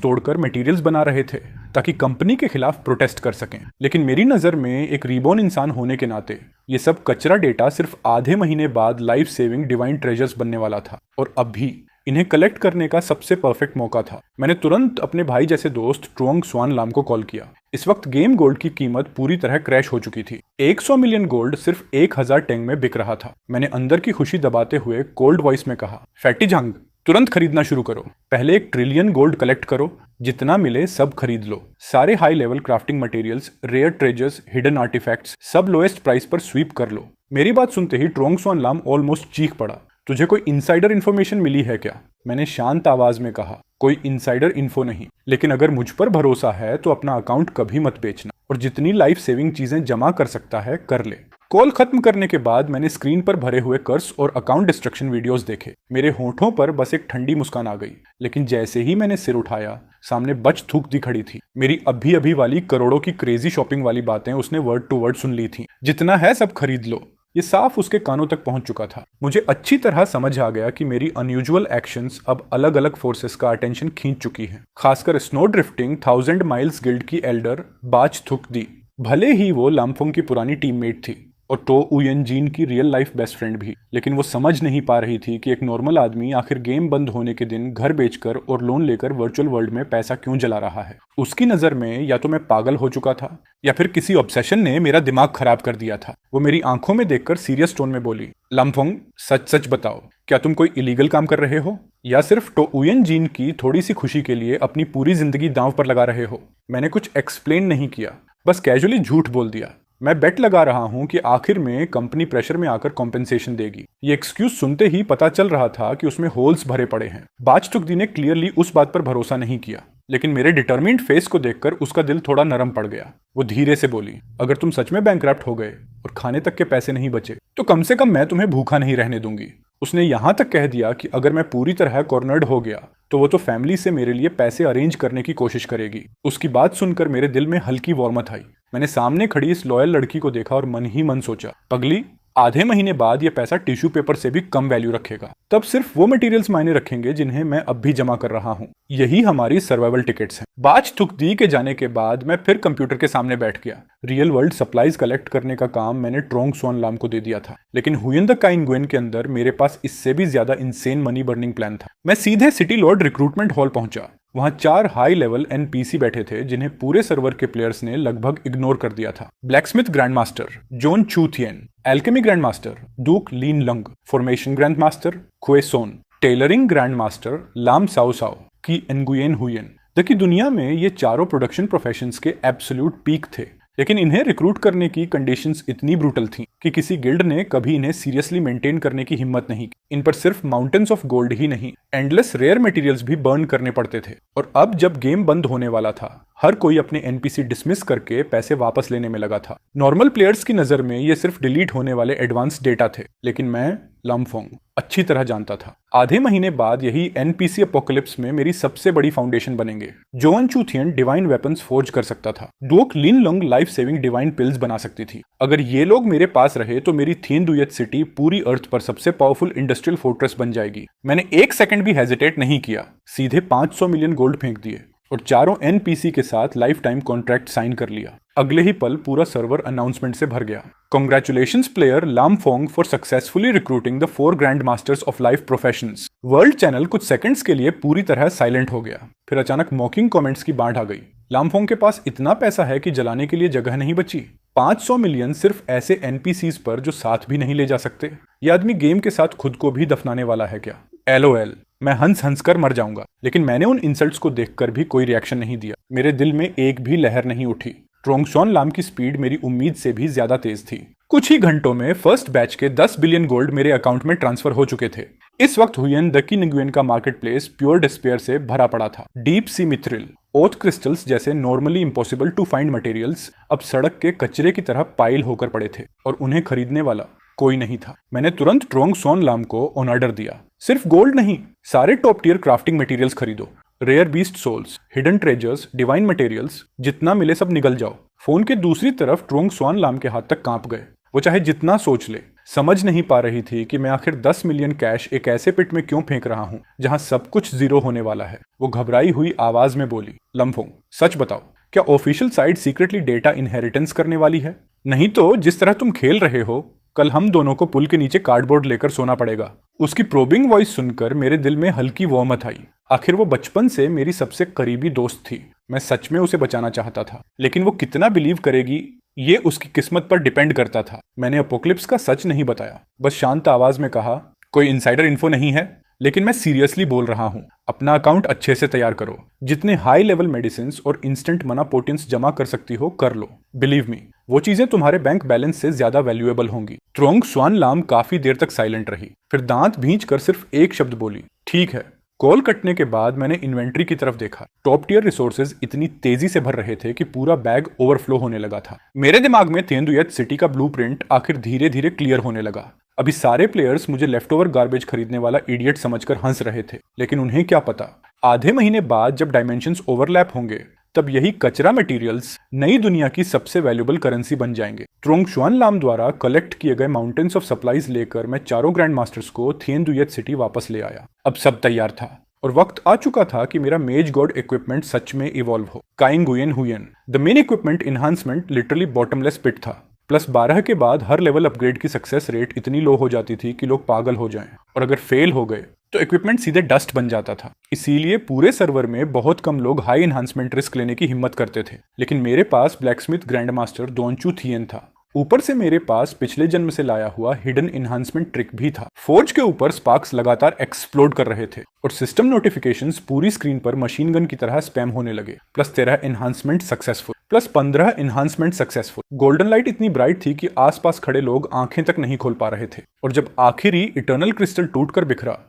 तोड़कर मटेरियल्स बना रहे थे ताकि कंपनी के खिलाफ प्रोटेस्ट कर सकें। लेकिन मेरी नज़र में एक रीबॉर्न इंसान होने के नाते ये सब कचरा डेटा सिर्फ आधे महीने बाद लाइफ सेविंग डिवाइन ट्रेजर्स बनने वाला था और अब भी इन्हें कलेक्ट करने का सबसे परफेक्ट मौका था। मैंने तुरंत अपने भाई जैसे दोस्त ट्रोंग स्वान लाम को कॉल किया। इस वक्त गेम गोल्ड की कीमत पूरी तरह क्रैश हो चुकी थी। 100 मिलियन गोल्ड सिर्फ 1000 टेंग में बिक रहा था। मैंने अंदर की खुशी दबाते हुए कोल्ड वॉइस में कहा, फैटी जंग, तुरंत खरीदना शुरू करो। पहले 1 ट्रिलियन गोल्ड कलेक्ट करो, जितना मिले सब खरीद लो। सारे high level crafting materials, rare treasures, hidden artifacts सब लोएस्ट प्राइस पर स्वीप कर लो। मेरी बात सुनते ही ट्रोंग स्वान लाम ऑलमोस्ट चीख पड़ा। तुझे कोई इनसाइडर इन्फॉर्मेशन मिली है क्या? मैंने शांत आवाज में कहा, कोई इनसाइडर इन्फो नहीं, लेकिन अगर मुझ पर भरोसा है तो अपना अकाउंट कभी मत बेचना और जितनी लाइफ सेविंग चीजें जमा कर सकता है कर ले। कॉल खत्म करने के बाद मैंने स्क्रीन पर भरे हुए कर्स और अकाउंट डिस्ट्रक्शन वीडियोस देखे। मेरे होंठों पर बस एक ठंडी मुस्कान आ गई, लेकिन जैसे ही मैंने सिर उठाया सामने बच थूकती खड़ी थी। मेरी अभी अभी वाली करोड़ों की क्रेजी शॉपिंग वाली बातें उसने वर्ड टू वर्ड सुन ली थी। जितना है सब खरीद लो, ये साफ उसके कानों तक पहुंच चुका था। मुझे अच्छी तरह समझ आ गया कि मेरी अनयूजुअल एक्शंस अब अलग अलग फोर्सेस का अटेंशन खींच चुकी हैं। खासकर स्नो ड्रिफ्टिंग 1000 माइल्स गिल्ड की एल्डर बाज थुक दी। भले ही वो लामफोंग की पुरानी टीममेट थी और टो उयन जीन की रियल लाइफ बेस्ट फ्रेंड भी, लेकिन वो समझ नहीं पा रही थी कि एक नॉर्मल आदमी आखिर गेम बंद होने के दिन घर बेचकर और लोन लेकर वर्चुअल वर्ल्ड में पैसा क्यों जला रहा है। उसकी नज़र में या तो मैं पागल हो चुका था या फिर किसी ऑब्सेशन ने मेरा दिमाग खराब कर दिया था। वो मेरी आंखों में देखकर सीरियस टोन में बोली, लामफोंग, सच सच बताओ, क्या तुम कोई इलीगल काम कर रहे हो या सिर्फ टो उयन जीन की थोड़ी सी खुशी के लिए अपनी पूरी जिंदगी दांव पर लगा रहे हो? मैंने कुछ एक्सप्लेन नहीं किया, बस कैजुअली झूठ बोल दिया। मैं बेट लगा रहा हूं कि आखिर में कंपनी प्रेशर में आकर कॉम्पेंसेशन देगी। ये एक्सक्यूज सुनते ही पता चल रहा था कि उसमें होल्स भरे पड़े हैं। बाजतुकदी ने क्लियरली उस बात पर भरोसा नहीं किया, लेकिन मेरे डिटर्मिन्ड फेस को देखकर उसका दिल थोड़ा नरम पड़ गया। वो धीरे से बोली, अगर तुम सच में बैंकक्रप्ट हो गए और खाने तक के पैसे नहीं बचे तो कम से कम मैं तुम्हें भूखा नहीं रहने दूंगी। उसने यहां तक कह दिया कि अगर मैं पूरी तरह कॉर्नर्ड हो गया तो वो तो फैमिली से मेरे लिए पैसे अरेंज करने की कोशिश करेगी। उसकी बात सुनकर मेरे दिल में हल्की वार्मथ आई। मैंने सामने खड़ी इस लॉयल लड़की को देखा और मन ही मन सोचा, पगली, आधे महीने बाद ये पैसा टिश्यू पेपर से भी कम वैल्यू रखेगा। तब सिर्फ वो मटेरियल्स मायने रखेंगे जिन्हें मैं अब भी जमा कर रहा हूँ। यही हमारी सर्वाइवल टिकट्स हैं। बाज थुकदी के जाने के बाद मैं फिर कंप्यूटर के सामने बैठ गया। रियल वर्ल्ड सप्लाईज कलेक्ट करने का काम मैंने ट्रोंग स्वान लाम को दे दिया था, लेकिन हुयन द काइन गुएन के अंदर मेरे पास इससे भी ज्यादा इंसेन मनी बर्निंग प्लान था। मैं सीधे सिटी लॉर्ड रिक्रूटमेंट हॉल पहुंचा। वहां 4 हाई लेवल एनपीसी बैठे थे जिन्हें पूरे सर्वर के प्लेयर्स ने लगभग इग्नोर कर दिया था। ब्लैकस्मिथ ग्रैंडमास्टर जोन चू थियन, एल्केमी ग्रैंडमास्टर दुक लीन लंग, फॉर्मेशन ग्रैंडमास्टर खुए सोन, टेलरिंग ग्रैंडमास्टर लाम साओ साओ की एनगुयेन हुयन। की दुनिया में ये चारों प्रोडक्शन प्रोफेशंस के एब्सोल्यूट पीक थे, लेकिन इन्हें रिक्रूट करने की कंडीशंस इतनी ब्रूटल थीं कि किसी गिल्ड ने कभी इन्हें सीरियसली मेंटेन करने की हिम्मत नहीं की। इन पर सिर्फ माउंटेन्स ऑफ गोल्ड ही नहीं, एंडलेस रेयर मटेरियल्स भी बर्न करने पड़ते थे। और अब जब गेम बंद होने वाला था, हर कोई अपने एनपीसी डिसमिस करके पैसे वापस लेने में लगा था। नॉर्मल प्लेयर्स की नजर में ये सिर्फ डिलीट होने वाले एडवांस डेटा थे, लेकिन मैं लामफोंग अच्छी तरह जानता था आधे महीने बाद यही एनपीसी अपोकलिप्स में मेरी सबसे बड़ी फाउंडेशन बनेंगे। जोन चू थियन डिवाइन वेपन्स फोर्ज कर सकता था, डुओक लिन लंग लाइफ सेविंग डिवाइन पिल्स बना सकती थी। अगर ये लोग मेरे पास रहे तो मेरी थियन दुयत सिटी पूरी अर्थ पर सबसे पावरफुल इंडस्ट्रियल फोर्ट्रेस बन जाएगी। मैंने एक सेकंड भी हेजिटेट नहीं किया, सीधे 500 मिलियन गोल्ड फेंक दिए और चारों एनपीसी के साथ लाइफ टाइम कॉन्ट्रैक्ट साइन कर लिया। अगले ही पल पूरा सर्वर अनाउंसमेंट से भर गया। Congratulations player Lam Phong for successfully recruiting the 4 grand masters of life professions. World channel कुछ सेकंड्स के लिए पूरी तरह साइलेंट हो गया, फिर अचानक मॉकिंग कमेंट्स की बाढ़ आ गई। लामफोंग के पास इतना पैसा है कि जलाने के लिए जगह नहीं बची। 500 मिलियन सिर्फ ऐसे एनपीसीज पर जो साथ भी नहीं ले जा सकते। ये आदमी गेम के साथ खुद को भी दफनाने वाला है क्या? LOL, मैं हंस हंस कर मर जाऊंगा। लेकिन मैंने उन इंसल्ट्स को देखकर भी कोई रिएक्शन नहीं दिया। मेरे दिल में एक भी लहर नहीं उठी। ट्रोंग स्वान लाम की स्पीड मेरी उम्मीद से भी ज्यादा तेज थी। कुछ ही घंटों में फर्स्ट बैच के 10 बिलियन गोल्ड मेरे अकाउंट में ट्रांसफर हो चुके थे। इस वक्त हुयन द की निगुएन का मार्केट प्लेस प्योर डिस्पेयर से भरा पड़ा था। Deep sea mithril, oath crystals जैसे normally impossible to find materials अब सड़क के कचरे की तरह पाइल होकर पड़े थे और उन्हें खरीदने वाला कोई नहीं था। मैंने तुरंत ट्रोंग सोन लाम को ऑन ऑर्डर दिया, सिर्फ गोल्ड नहीं, सारे टॉप टियर क्राफ्टिंग मटेरियल्स खरीदो, rare beast souls, hidden treasures, divine materials, जितना मिले सब निकल जाओ। फोन के दूसरी तरफ ट्रोंग स्वान लाम के हाथ तक कांप गए। वो चाहे जितना सोच ले, समझ नहीं पा रही थी कि मैं आखिर 10 मिलियन कैश एक ऐसे पिट में क्यों फेंक रहा हूं जहां सब कुछ जीरो होने वाला है। वो घबराई हुई आवाज में बोली, लम्फोंग सच बताओ, क्या official site secretly data inheritance करने वाली है? नहीं तो जिस तरह तुम खेल रहे हो, कल हम दोनों को पुल के नीचे कार्डबोर्ड लेकर सोना पड़ेगा। उसकी प्रोबिंग वॉइस सुनकर मेरे दिल में हल्की वॉर्मथ आई। आखिर वो बचपन से मेरी सबसे करीबी दोस्त थी। मैं सच में उसे बचाना चाहता था, लेकिन वो कितना बिलीव करेगी ये उसकी किस्मत पर डिपेंड करता था। मैंने अपोक्लिप्स का सच नहीं बताया, बस शांत आवाज में कहा, कोई इनसाइडर इन्फो नहीं है, लेकिन मैं सीरियसली बोल रहा हूं, अपना अकाउंट अच्छे से तैयार करो। जितने हाई लेवल मेडिसिन और इंस्टेंट मना पोटेंस जमा कर सकती हो कर लो। बिलीव मी, वो चीजें तुम्हारे बैंक बैलेंस से ज्यादा वैल्यूएबल होंगी। ट्रोंग स्वान लाम काफी देर तक साइलेंट रही, फिर दांत भींच कर सिर्फ एक शब्द बोली, ठीक है। कॉल कटने के बाद मैंने इन्वेंट्री की तरफ देखा। टॉप टियर रिसोर्सेज इतनी तेजी से भर रहे थे कि पूरा बैग ओवरफ्लो होने लगा था। मेरे दिमाग में तेंदुयत सिटी का ब्लूप्रिंट आखिर धीरे धीरे क्लियर होने लगा। अभी सारे प्लेयर्स मुझे लेफ्ट ओवर गार्बेज खरीदने वाला इडियट समझकर हंस रहे थे, लेकिन उन्हें क्या पता, आधे महीने बाद जब डायमेंशंस ओवरलैप होंगे तब यही कचरा मटेरियल्स नई दुनिया की सबसे वैल्यूएबल करेंसी बन जाएंगे। ट्रोंग शुआन लाम द्वारा कलेक्ट किए गए माउंटेन्स ऑफ सप्लाईज लेकर मैं चारों ग्रैंड मास्टर्स को थिएनदुयत सिटी वापस ले आया। अब सब तैयार था और वक्त आ चुका था कि मेरा मेज गॉड इक्विपमेंट सच में इवॉल्व हो। काइंग गुयन हुयन the main equipment enhancement literally bottomless pit था। +12 के बाद हर लेवल अपग्रेड की सक्सेस रेट इतनी लो हो जाती थी कि लोग पागल हो जाएं, और अगर फेल हो गए तो इक्विपमेंट सीधे डस्ट बन जाता था। इसीलिए पूरे सर्वर में बहुत कम लोग हाई एनहांसमेंट रिस्क लेने की हिम्मत करते थे। लेकिन मेरे पास ब्लैकस्मिथ ग्रैंड मास्टर दोनचू थियन था। ऊपर से मेरे पास पिछले जन्म से लाया हुआ हिडन इन्हांसमेंट ट्रिक भी था। फोर्ज के ऊपर स्पार्क्स लगातार एक्सप्लोड कर रहे थे और सिस्टम नोटिफिकेशंस पूरी स्क्रीन पर मशीन गन की तरह स्पैम होने लगे। +13 enhancement successful, +15 enhancement successful. Golden light इतनी ब्राइट थी कि आसपास खड़े लोग आंखें तक नहीं खोल पा रहे थे। और जब आखिरी इटर्नल क्रिस्टल टूटकर बिखरा,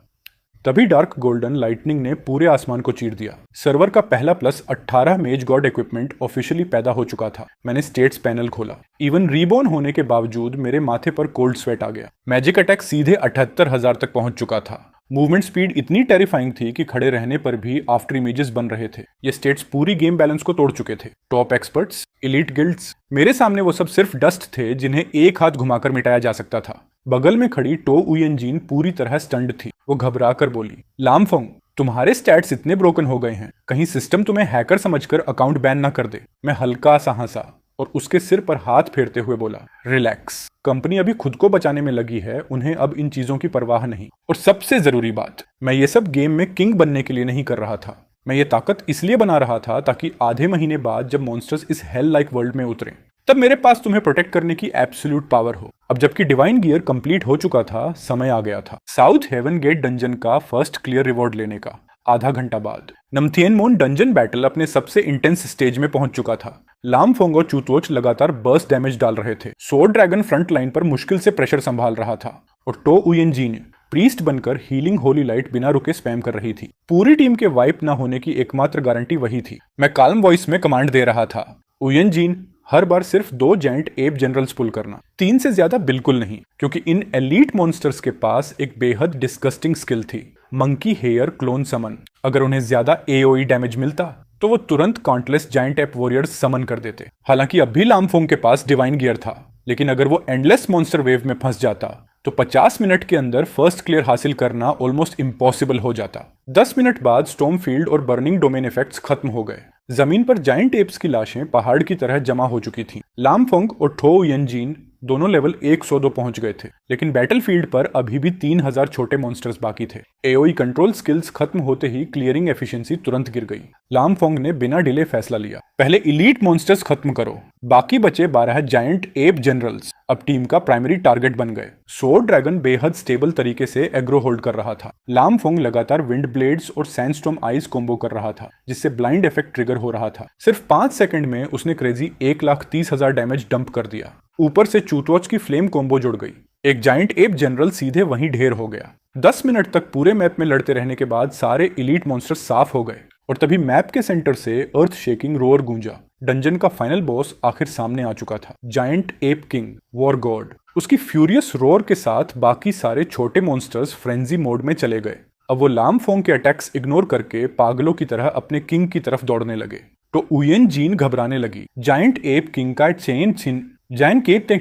तभी डार्क गोल्डन लाइटनिंग ने पूरे आसमान को चीर दिया। सर्वर का पहला +18 मेज गॉड इक्विपमेंट ऑफिशियली पैदा हो चुका था। मैंने स्टेट्स पैनल खोला। इवन रीबॉर्न होने के बावजूद मेरे माथे पर कोल्ड स्वेट आ गया। मैजिक अटैक सीधे 78,000 तक पहुंच चुका था। मूवमेंट स्पीड इतनी टेरिफाइंग थी कि खड़े रहने पर भी आफ्टर इमेजेस बन रहे थे। ये स्टेट्स पूरी गेम बैलेंस को तोड़ चुके थे। टॉप एक्सपर्ट्स, एलीट गिल्ड्स, मेरे सामने वो सब सिर्फ डस्ट थे जिन्हें एक हाथ घुमाकर मिटाया जा सकता था। बगल में खड़ी टो उयनजीन पूरी तरह स्टंड थी। वो घबरा कर बोली, लामफोंग, तुम्हारे स्टैट्स इतने ब्रोकन हो गए हैं, कहीं सिस्टम तुम्हें हैकर समझकर अकाउंट बैन ना कर दे। मैं हल्का सा हंसा और उसके सिर पर हाथ फेरते हुए बोला, रिलैक्स, कंपनी अभी खुद को बचाने में लगी है, उन्हें अब इन चीजों की परवाह नहीं। और सबसे जरूरी बात, मैं ये सब गेम में किंग बनने के लिए नहीं कर रहा था। मैं ये ताकत इसलिए बना रहा था ताकि आधे महीने बाद जब मॉन्स्टर्स इस हेल लाइक वर्ल्ड में उतरे तब मेरे पास तुम्हें प्रोटेक्ट करने की एब्सोल्यूट पावर हो। अब जबकि डिवाइन गियर कंप्लीट हो चुका था, समय आ गया था साउथ हेवन गेट डंजन का फर्स्ट क्लियर रिवॉर्ड लेने का। आधा घंटा बाद नमथियनमोन डंजन बैटल अपने सबसे इंटेंस स्टेज में पहुंच चुका था। लामफोंग और चूतवोच लगातार बर्स्ट डैमेज डाल रहे थे। सोर्ड ड्रैगन फ्रंट लाइन पर मुश्किल से प्रेशर संभाल रहा था और टो उयनजीन प्रीस्ट बनकर हीलिंग होली लाइट बिना रुके स्पैम कर रही थी। पूरी टीम के वाइप ना होने की एकमात्र गारंटी वही थी। मैं काल्म वॉइस में कमांड दे रहा था, उयनजीन, हर बार सिर्फ 2 जायंट एप जनरल्स पुल करना, 3 से ज्यादा बिल्कुल नहीं, क्योंकि इन एलीट मॉन्स्टर्स के पास एक बेहद डिस्गस्टिंग स्किल थी, मंकी हेयर क्लोन समन। अगर उन्हें ज्यादा एओई डैमेज मिलता तो वो तुरंत काउंटलेस जायंट एप वॉरियर्स समन कर देते। हालांकि अब भी लामफोंग के पास डिवाइन गियर था, लेकिन अगर वो एंडलेस मॉन्स्टर वेव में फंस जाता तो 50 मिनट के अंदर फर्स्ट क्लियर हासिल करना ऑलमोस्ट इम्पॉसिबल हो जाता। 10 मिनट बाद स्टॉर्म फील्ड और बर्निंग डोमेन इफेक्ट्स खत्म हो गए। जमीन पर जायंट एप्स की लाशें पहाड़ की तरह जमा हो चुकी थीं। लामफोंग और ठो उयनजीन दोनों लेवल 102 पहुंच गए थे, लेकिन बैटलफील्ड पर अभी भी 3000 छोटे मॉन्स्टर्स बाकी थे। एओई कंट्रोल स्किल्स खत्म होते ही क्लियरिंग एफिशिएंसी तुरंत गिर गई। लामफोंग ने बिना डिले फैसला लिया, पहले इलीट मॉन्स्टर्स खत्म करो, बाकी बचे 12 जायंट एप जनरल्स अब टीम का प्राइमरी टारगेट बन गए। सोर्ड ड्रैगन बेहद स्टेबल तरीके से एग्रो होल्ड कर रहा था। लामफोंग लगातार विंड ब्लेड्स और सैंडस्टॉर्म आइस कॉम्बो कर रहा था, जिससे ब्लाइंड इफेक्ट ट्रिगर हो रहा था। सिर्फ 5 सेकंड में उसने क्रेजी 1,30,000 डैमेज डंप कर दिया। ऊपर से चूतवॉच की फ्लेम कॉम्बो जुड़ गई। एक जायंट एप जनरल सीधे वहीं ढेर हो गया। 10 मिनट तक पूरे मैप में लड़ते रहने के बाद सारे इलीट मॉन्स्टर्स साफ हो गए और तभी मैप के सेंटर से अर्थ शेकिंग रोअर गूंजा। डंजन का फाइनल बॉस आखिर सामने आ चुका था, giant app king war God. उसकी फ्यूरियस रोर के साथ बाकी सारे छोटे मॉन्स्टर्स फ्रेंजी मोड में चले गए। अब वो लामफोंग के अटैक्स इग्नोर करके पागलों की तरह अपने किंग की तरफ दौड़ने लगे। तो उयन जीन घबराने लगी। जायंट एप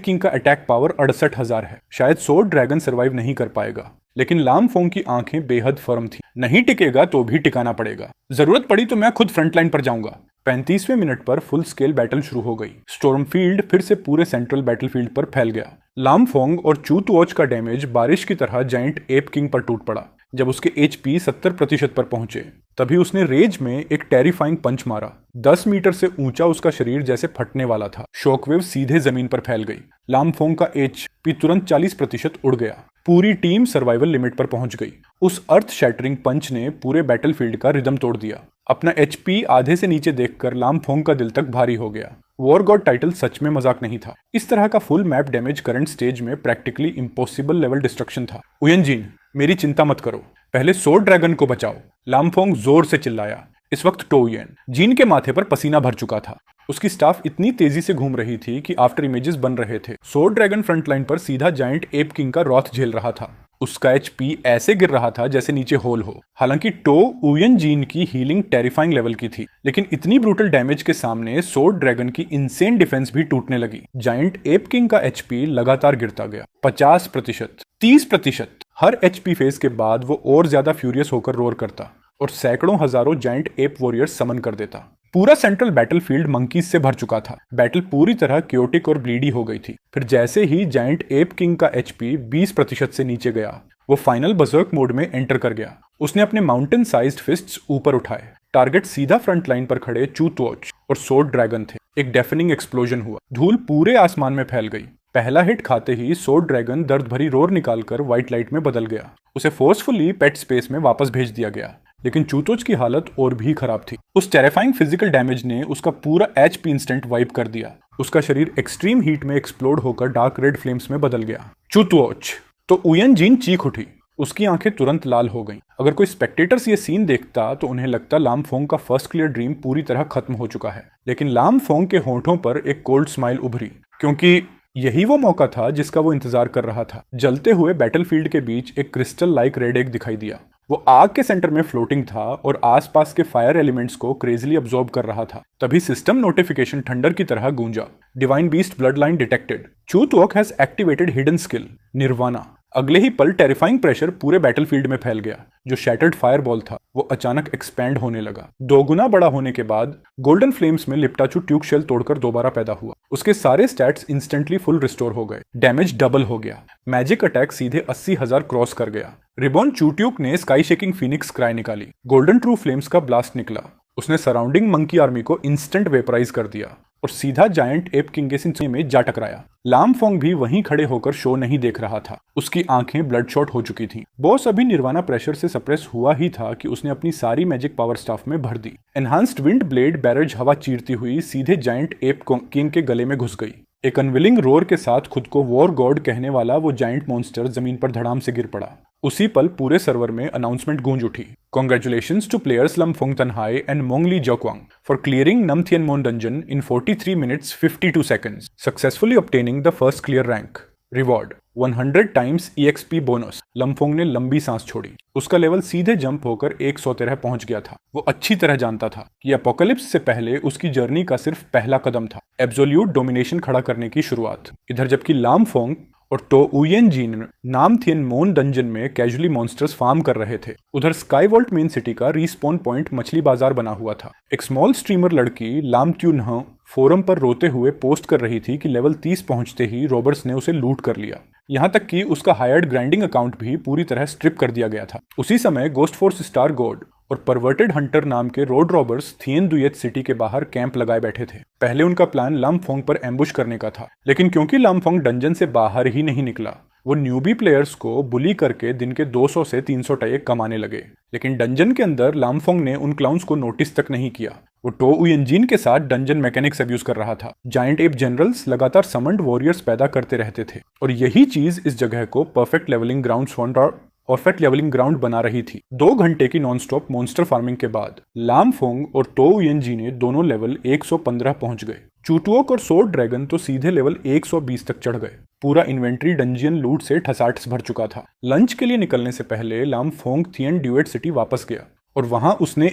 किंग का अटैक पावर 68,000 है। शायद सोर्ड ड्रैगन सर्वाइव नहीं कर पाएगा। लेकिन लामफोंग की आंखें बेहद फर्म थी। नहीं टिकेगा तो भी टिकाना पड़ेगा। जरूरत पड़ी तो मैं खुद फ्रंटलाइन पर जाऊंगा। 35वें मिनट पर फुल स्केल बैटल शुरू हो गई। स्टॉर्मफील्ड फिर से पूरे सेंट्रल बैटलफील्ड पर फैल गया। लामफोंग और चूतवॉच का डैमेज बारिश की तरह जायंट एप किंग पर टूट पड़ा। जब उसके HP 70% पर पहुंचे तभी उसने रेज में एक टेरिफाइंग पंच मारा। 10 मीटर से ऊंचा उसका शरीर जैसे फटने वाला था। शॉकवेव सीधे जमीन पर फैल गई। लामफोंग का HP तुरंत 40% उड़ गया। पूरी टीम सर्वाइवल लिमिट पर पहुंच गई। उस अर्थ शैटरिंग पंच ने पूरे बैटलफील्ड का रिदम तोड़ दिया। अपना HP आधे से नीचे देखकर लामफोंग का दिल तक भारी हो गया। वॉर गॉड टाइटल सच में मजाक नहीं था। इस तरह का full map damage current stage में प्रैक्टिकली इम्पॉसिबल लेवल डिस्ट्रक्शन था। उयन जीन, मेरी चिंता मत करो, पहले सोर्ड ड्रैगन को बचाओ। लामफोंग जोर से चिल्लाया। इस वक्त टो उयन जीन के माथे पर पसीना भर चुका था। उसकी स्टाफ इतनी तेजी से घूम रही थी कि आफ्टर इमेजेस बन रहे थे। सोर्ड ड्रैगन फ्रंटलाइन पर सीधा जायंट एप किंग का रॉथ झेल रहा था। उसका HP ऐसे गिर रहा था जैसे नीचे होल हो। हालांकि टो उयन जीन की हीलिंग टेरिफाइंग लेवल की थी, लेकिन इतनी ब्रूटल डैमेज के सामने सोर्ड ड्रैगन की इनसेन डिफेंस भी टूटने लगी। जायंट एप किंग का HP लगातार गिरता गया। 50%, 30%। हर HP फेज के बाद वो और ज्यादा फ्यूरियस होकर रोर करता और सैकड़ों हजारों जायंट एप वॉरियर्स समन कर देता। पूरा सेंट्रल बैटलफील्ड मंकीज से भर चुका था। बैटल पूरी तरह क्योटिक और ब्लीडी हो गई थी। फिर जैसे ही जायंट एप किंग का HP 20% से नीचे गया, वो फाइनल बजर्क मोड में एंटर कर गया। उसने अपने माउंटेन साइज्ड फिस्ट्स ऊपर उठाए। टारगेट सीधा फ्रंट लाइन पर खड़े चूतवॉच और सोर्ड ड्रैगन थे। एक डेफनिंग एक्सप्लोजन हुआ। धूल पूरे आसमान में फैल गई। पहला हिट खाते ही सोर्ड ड्रैगन दर्द भरी रोर निकालकर व्हाइट लाइट में बदल गया। उसे फोर्सफुली पेट स्पेस में वापस भेज दिया गया। लेकिन चूतोच की हालत और भी खराब थी। उस टेरिफाइंग फिजिकल डैमेज ने उसका पूरा HP इंस्टेंट वाइप कर दिया। उसका शरीर एक्सट्रीम हीट में एक्सप्लोड होकर डार्क रेड फ्लेम्स में बदल गया। चूतवॉच! तो उयन जीन चीख उठी। उसकी आंखें तुरंत लाल हो गईं। अगर कोई स्पेक्टेटर्स ये सीन देखता तो उन्हें लगता लामफोंग का फर्स्ट क्लियर ड्रीम पूरी तरह खत्म हो चुका है। लेकिन लामफोंग के होंठों पर एक कोल्ड स्माइल उभरी, क्योंकि यही वो मौका था जिसका वो इंतजार कर रहा था। जलते हुए बैटलफील्ड के बीच एक क्रिस्टल लाइक रेड एग दिखाई दिया। वो आग के सेंटर में फ्लोटिंग था और आसपास के फायर एलिमेंट्स को क्रेजली अब्सॉर्ब कर रहा था। तभी सिस्टम नोटिफिकेशन थंडर की तरह गूंजा। Divine beast bloodline detected. चूतवॉक has activated hidden skill Nirvana. अगले ही पल टेरिफाइंग प्रेशर पूरे बैटलफील्ड में फैल गया। जो शैटर्ड फायरबॉल था वो अचानक एक्सपैंड होने लगा। दोगुना बड़ा होने के बाद गोल्डन फ्लेम्स में लिप्टाचू ट्यूब शेल तोड़कर दोबारा पैदा हुआ। उसके सारे स्टैट्स इंस्टेंटली फुल रिस्टोर हो गए। डैमेज डबल हो गया। मैजिक अटैक सीधे 80,000 क्रॉस कर गया। रिबॉन चूट्यूक ने स्काई शेकिंग फीनिक्स क्राई निकाली। गोल्डन ट्रू फ्लेम्स का ब्लास्ट निकला। उसने सराउंडिंग मंकी आर्मी को इंस्टेंट वेपराइज कर दिया और सीधा जायंट एप किंग के सिंह में जा टकराया। लामफोंग भी वहीं खड़े होकर शो नहीं देख रहा था। उसकी आंखें ब्लडशॉट हो चुकी थीं। बॉस अभी निर्वाणा प्रेशर से सप्रेस हुआ ही था कि उसने अपनी सारी मैजिक पावर स्टाफ में भर दी। एनहांस्ड विंड ब्लेड बैरज हवा चीरती हुई सीधे जायंट एप किंग के गले में घुस गई। एक अनविलिंग रोर के साथ खुद को वॉर गॉड कहने वाला वो जायंट मॉन्स्टर जमीन पर धड़ाम से गिर पड़ा। उसी पल पूरे सर्वर में अनाउंसमेंट गूंज उठी। Congratulations to players Lamfong Tanhai and Mongli Jokwang for clearing Nam Thien Mon dungeon in 43 minutes 52 seconds, successfully obtaining the first clear rank. Reward 100 times EXP bonus। लमफोंग ने लंबी सांस छोड़ी। उसका लेवल सीधे जंप होकर 113 पहुंच गया था। वो अच्छी तरह जानता था कि अपोकलिप्स से पहले उसकी जर्नी का सिर्फ पहला कदम था, एब्सोल्यूट डोमिनेशन खड़ा करने की शुरुआत। इधर जबकि लामफोंग और तो उयन जीन नाम थियन मोन डंजन में कैजुअली मॉन्स्टर्स फार्म कर रहे थे, उधर स्काई वॉल्ट मेन सिटी का रीस्पॉन पॉइंट मछली बाजार बना हुआ था। एक स्मॉल स्ट्रीमर लड़की लाम त्यून्ह फोरम पर रोते हुए पोस्ट कर रही थी कि लेवल 30 पहुंचते ही रॉबर्ट्स ने उसे लूट कर लिया। यहाँ तक कि उसका हायर्ड ग्राइंडिंग अकाउंट भी पूरी तरह स्ट्रिप कर दिया गया था। उसी समय गोस्ट फोर्स स्टार गॉड और परवर्टेड हंटर नाम के रोड रॉबर्स थियन दुयत सिटी के बाहर कैंप लगाए बैठे थे। पहले उनका प्लान लामफोंग पर एम्बुश करने का था, लेकिन क्योंकि लामफोंग डंजन से बाहर ही नहीं निकला, वो न्यूबी प्लेयर्स को बुली करके दिन के 200 से 300 टये कमाने लगे। लेकिन डंजन के अंदर लामफोंग ने उन क्लाउन्स को नोटिस तक नहीं किया। वो टो उयनजीन के साथ डंजन मैकेनिक्स अब्यूज कर रहा था। जायंट एप जनरल्स लगातार समन्ड वॉरियर्स पैदा करते रहते थे और यही चीज इस जगह को परफेक्ट लेवलिंग ग्राउंड बना रही थी। 2 घंटे की नॉनस्टॉप मॉन्स्टर फार्मिंग के बाद लामफोंग और तो उयनजी ने दोनों लेवल 115 पहुंच गए। चूटुओक और सोर्ड ड्रैगन तो सीधे लेवल 120 तक चढ़ गए। पूरा इन्वेंट्री डंजियन लूट से ठसाठस भर चुका था। लंच के लिए निकलने से पहले लामफोंग थियन ड्यूएट सिटी वापस गया और वहां उसने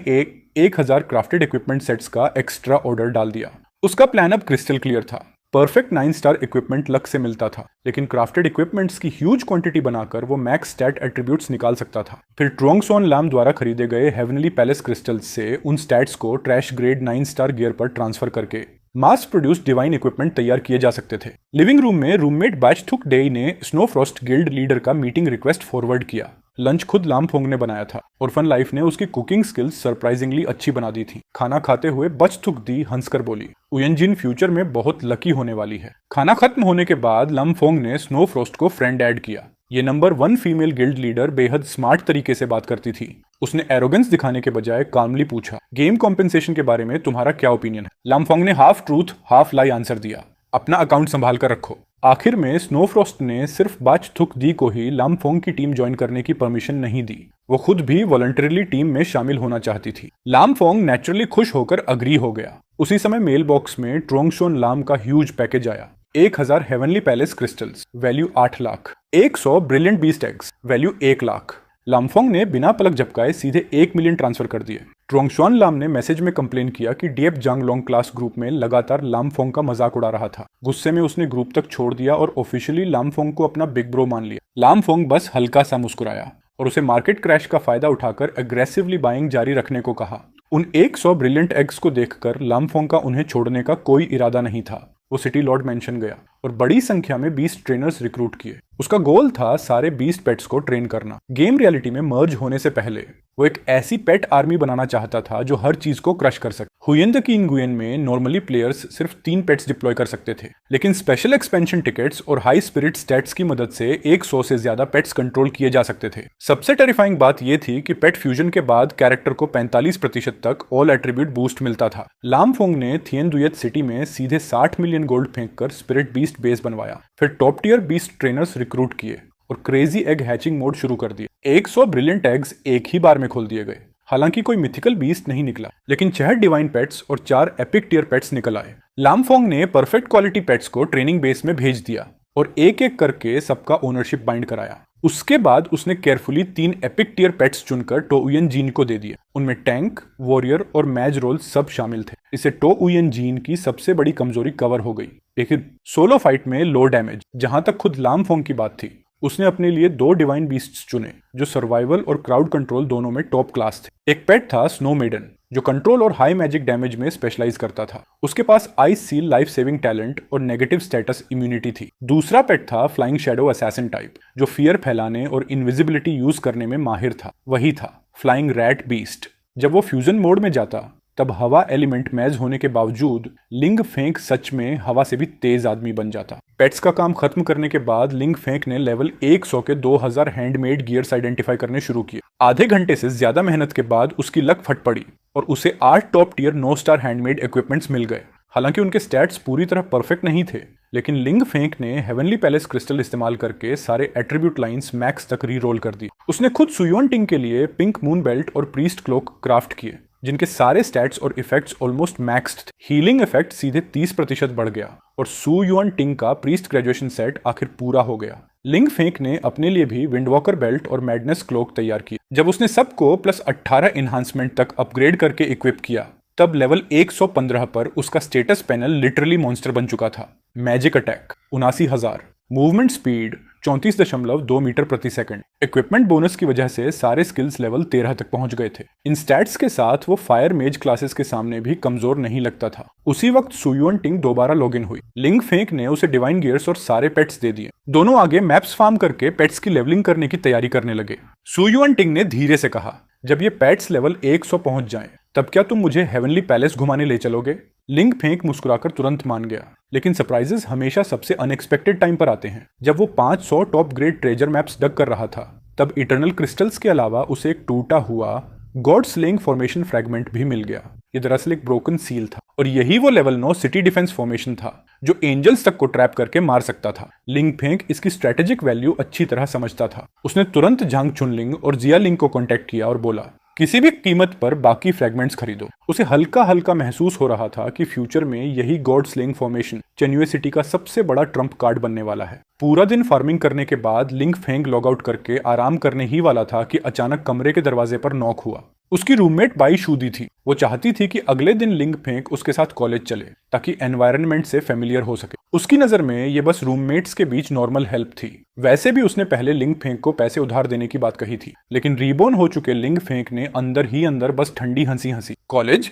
1000 क्राफ्टेड इक्विपमेंट सेट्स का एक्स्ट्रा ऑर्डर डाल दिया। उसका प्लान अब क्रिस्टल क्लियर था। परफेक्ट 9 स्टार इक्विपमेंट लक से मिलता था, लेकिन क्राफ्टेड इक्विपमेंट्स की ह्यूज क्वांटिटी बनाकर वो मैक्स स्टैट एट्रीब्यूट्स निकाल सकता था। फिर ट्रोंगसॉन लाम द्वारा खरीदे गए हेवनली पैलेस क्रिस्टल्स से उन स्टैट्स को ट्रैश ग्रेड 9 स्टार गियर पर ट्रांसफर करके मास प्रोड्यूस्ड डिवाइन इक्विपमेंट तैयार किए जा सकते थे। लिविंग रूम में रूममेट बैचथुक डेई ने स्नोफ्रॉस्ट गिल्ड लीडर का मीटिंग रिक्वेस्ट फॉरवर्ड किया। लंच खुद लामफोंग ने बनाया था और फन लाइफ ने उसकी कुकिंग स्किल्स सरप्राइजिंगली अच्छी बना दी थी। खाना खाते हुए बचथुक दी हंसकर बोली, उयनजिन फ्यूचर में बहुत लकी होने वाली है। खाना खत्म होने के बाद लामफोंग ने स्नोफ्रॉस्ट को फ्रेंड ऐड किया। ये नंबर 1 फीमेल गिल्ड लीडर बेहद स्मार्ट तरीके से बात करती थी। उसने एरोगेंस दिखाने के बजाय कामली पूछा, गेम कॉम्पेंसेशन के बारे में तुम्हारा क्या ओपिनियन है? लामफोंग ने हाफ ट्रूथ हाफ लाई आंसर दिया, अपना अकाउंट संभाल कर रखो। आखिर में स्नोफ्रॉस्ट ने सिर्फ बाचथुक दी को ही लामफोंग की टीम ज्वाइन करने की परमिशन नहीं दी। वो खुद भी वॉलंटरीली टीम में शामिल होना चाहती थी। लामफोंग नेचुरली खुश होकर अग्री हो गया। उसी समय मेल बॉक्स में ट्रोंगशोन लाम का ह्यूज पैकेज आया। 1000 heavenly palace crystals value 8 lakh, 100 brilliant beast eggs value 1 lakh. Lam Phong ने बिना पलक झपकाए सीधे 1 मिलियन ट्रांसफर कर दिए। ट्रोंगशॉन लाम ने मैसेज में कंप्लेन किया कि डीएफ जांगलोंग क्लास ग्रुप में लगातार लामफोंग का मजाक उड़ा रहा था। गुस्से में उसने ग्रुप तक छोड़ दिया और ऑफिशियली लामफोंग को अपना बिग ब्रो मान लिया। लामफोंग बस हल्का सा मुस्कुराया और उसे मार्केट क्रैश का फायदा उठाकर एग्रेसिवली बाइंग जारी रखने को कहा। उन 100 ब्रिलियंट एग्स को देखकर लामफोंग का उन्हें छोड़ने का कोई इरादा नहीं था। वो सिटी लॉर्ड मेंशन गया और बड़ी संख्या में बीस्ट ट्रेनर्स रिक्रूट किए। उसका गोल था सारे बीस्ट पेट्स को ट्रेन करना। गेम रियलिटी में मर्ज होने से पहले वो एक ऐसी पेट आर्मी बनाना चाहता था जो हर चीज को क्रश कर सके। हुयन द किंग गुयन में नॉर्मली प्लेयर्स सिर्फ 3 पेट्स डिप्लॉय कर सकते थे, लेकिन स्पेशल एक्सपेंशन टिकट्स और हाई स्पिरिट स्टैट्स की मदद से 100 से ज्यादा पेट्स कंट्रोल किए जा सकते थे। सबसे टेरिफाइंग बात यह थी कि पेट फ्यूजन के बाद कैरेक्टर को 45% तक ऑल एट्रीब्यूट बूस्ट मिलता था। लामफोंग ने थियन दुयत सिटी में सीधे 60 मिलियन गोल्ड फेंककर स्पिरिट बीस्ट बेस बनवाया। फिर top tier beast trainers recruit किए और क्रेजी एग हैचिंग मोड शुरू कर दिए। 100 ब्रिलियंट एग्स एक ही बार में खोल दिए गए। हालांकि कोई मिथिकल बीस्ट नहीं निकला, लेकिन 6 डिवाइन पेट्स और 4 एपिक टियर पेट्स निकल आए। लामफोंग ने परफेक्ट क्वालिटी पेट्स को ट्रेनिंग बेस में भेज दिया और एक एक करके सबका ओनरशिप बाइंड कराया। उसके बाद उसने केयरफुली 3 एपिक टियर पेट्स चुनकर टोउयन जीन को दे दिए। उनमें टैंक, वॉरियर और मैज रोल सब शामिल थे। इससे टोउयन जीन की सबसे बड़ी कमजोरी कवर हो गई। लेकिन सोलो फाइट में लो डैमेज। जहां तक खुद लामफोंग की बात थी, उसने अपने लिए 2 डिवाइन बीस्ट्स चुने जो सर्वाइवल और क्राउड कंट्रोल दोनों में टॉप क्लास थे। एक पेट था स्नो मेडन जो कंट्रोल और हाई मैजिक डैमेज में स्पेशलाइज करता था। उसके पास ice seal life saving talent और नेगेटिव स्टेटस इम्यूनिटी थी। दूसरा पेट था फ्लाइंग शैडो असैसिन टाइप जो फियर फैलाने और इनविजिबिलिटी यूज करने में माहिर था। वही था फ्लाइंग रैट बीस्ट। जब वो फ्यूजन मोड में जाता तब हवा एलिमेंट मैज होने के बावजूद लिंग फेंक सच में हवा से भी तेज आदमी बन जाता। पेट्स का काम खत्म करने के बाद लिंग फेंक ने लेवल 100 के 2000 हैंडमेड गियर्स आइडेंटिफाई करने शुरू किए। आधे घंटे से ज्यादा मेहनत के बाद उसकी लक फट पड़ी और उसे 8 top tier 9 star handmade equipments मिल गए। हालांकि उनके स्टैट्स पूरी तरह परफेक्ट नहीं थे, लेकिन लिंग फेंक ने हेवनली पैलेस क्रिस्टल इस्तेमाल करके सारे एट्रीब्यूट लाइंस मैक्स तक री-रोल कर दी। उसने खुद सुयोन टिंग के लिए पिंक मून बेल्ट और प्रीस्ट क्लोक क्राफ्ट किए जिनके सारे स्टैट्स और इफेक्ट्स ऑलमोस्ट मैक्स्ड थे। हीलिंग इफेक्ट सीधे 30% बढ़ गया और सू युआन टिंग का प्रीस्ट ग्रेजुएशन सेट आखिर पूरा हो गया। लिंग फेंक ने अपने लिए भी विंडवॉकर बेल्ट और मैडनेस क्लोक तैयार किए। जब उसने सबको प्लस 18 इन्हांसमेंट तक अपग्रेड करके इक्विप किया तब लेवल 115 पर उसका स्टेटस पैनल लिटरली मॉन्स्टर बन चुका था। Magic attack 79,000, movement speed 34.2 metre प्रति सेकंड। इक्विपमेंट बोनस की वजह से सारे स्किल्स लेवल 13 तक पहुंच गए थे। इन स्टैट्स के साथ वो फायर मेज क्लासेस के सामने भी कमजोर नहीं लगता था। उसी वक्त सुयुन टिंग दोबारा लॉगिन हुई। लिंग फेंक ने उसे डिवाइन गियर्स और सारे पेट्स दे दिए। दोनों आगे मैप्स फार्म करके पेट्स की लेवलिंग करने की तैयारी करने लगे। सुयुन टिंग ने धीरे से कहा, जब ये पेट्स लेवल 100 पहुंच जाएं, तब क्या तुम मुझे हेवनली पैलेस घुमाने ले चलोगे? लिंग फेंक मुस्कुराकर तुरंत मान गया। लेकिन सरप्राइजेस हमेशा सबसे अनएक्सपेक्टेड टाइम पर आते हैं। जब वो 500 टॉप ग्रेड ट्रेजर मैप्स डग कर रहा था तब इटर्नल क्रिस्टल्स के अलावा उसे एक टूटा हुआ गॉड स्लेइंग फॉर्मेशन फ्रैगमेंट भी मिल गया। ये दरअसल एक ब्रोकन सील था और यही वो लेवल 9 सिटी डिफेंस फॉर्मेशन था जो एंजल्स तक को ट्रैप करके मार सकता था। लिंग फेंक इसकी स्ट्रेटेजिक वैल्यू अच्छी तरह समझता था। उसने तुरंत झांग चुनलिंग और जिया लिंग को कांटेक्ट किया और बोला, किसी भी कीमत पर बाकी फ्रेगमेंट्स खरीदो। उसे हल्का हल्का महसूस हो रहा था कि फ्यूचर में यही गॉड स्लेइंग फॉर्मेशन चेन्युए सिटी का सबसे बड़ा ट्रम्प कार्ड बनने वाला है। पूरा दिन फार्मिंग करने के बाद लिंग फेंग लॉग आउट करके आराम करने ही वाला था कि अचानक कमरे के दरवाजे पर नॉक हुआ। उसकी रूममेट बाई शूदी थी। वो चाहती थी कि अगले दिन लिंग फेंग उसके साथ कॉलेज चले ताकि एनवायरनमेंट से फेमिलियर हो सके। उसकी नजर में ये बस रूममेट्स के बीच नॉर्मल हेल्प थी। वैसे भी उसने पहले लिंग फेंग को पैसे उधार देने की बात कही थी, लेकिन रीबोर्न हो चुके लिंग फेंग ने अंदर ही अंदर बस ठंडी हंसी हंसी। कॉलेज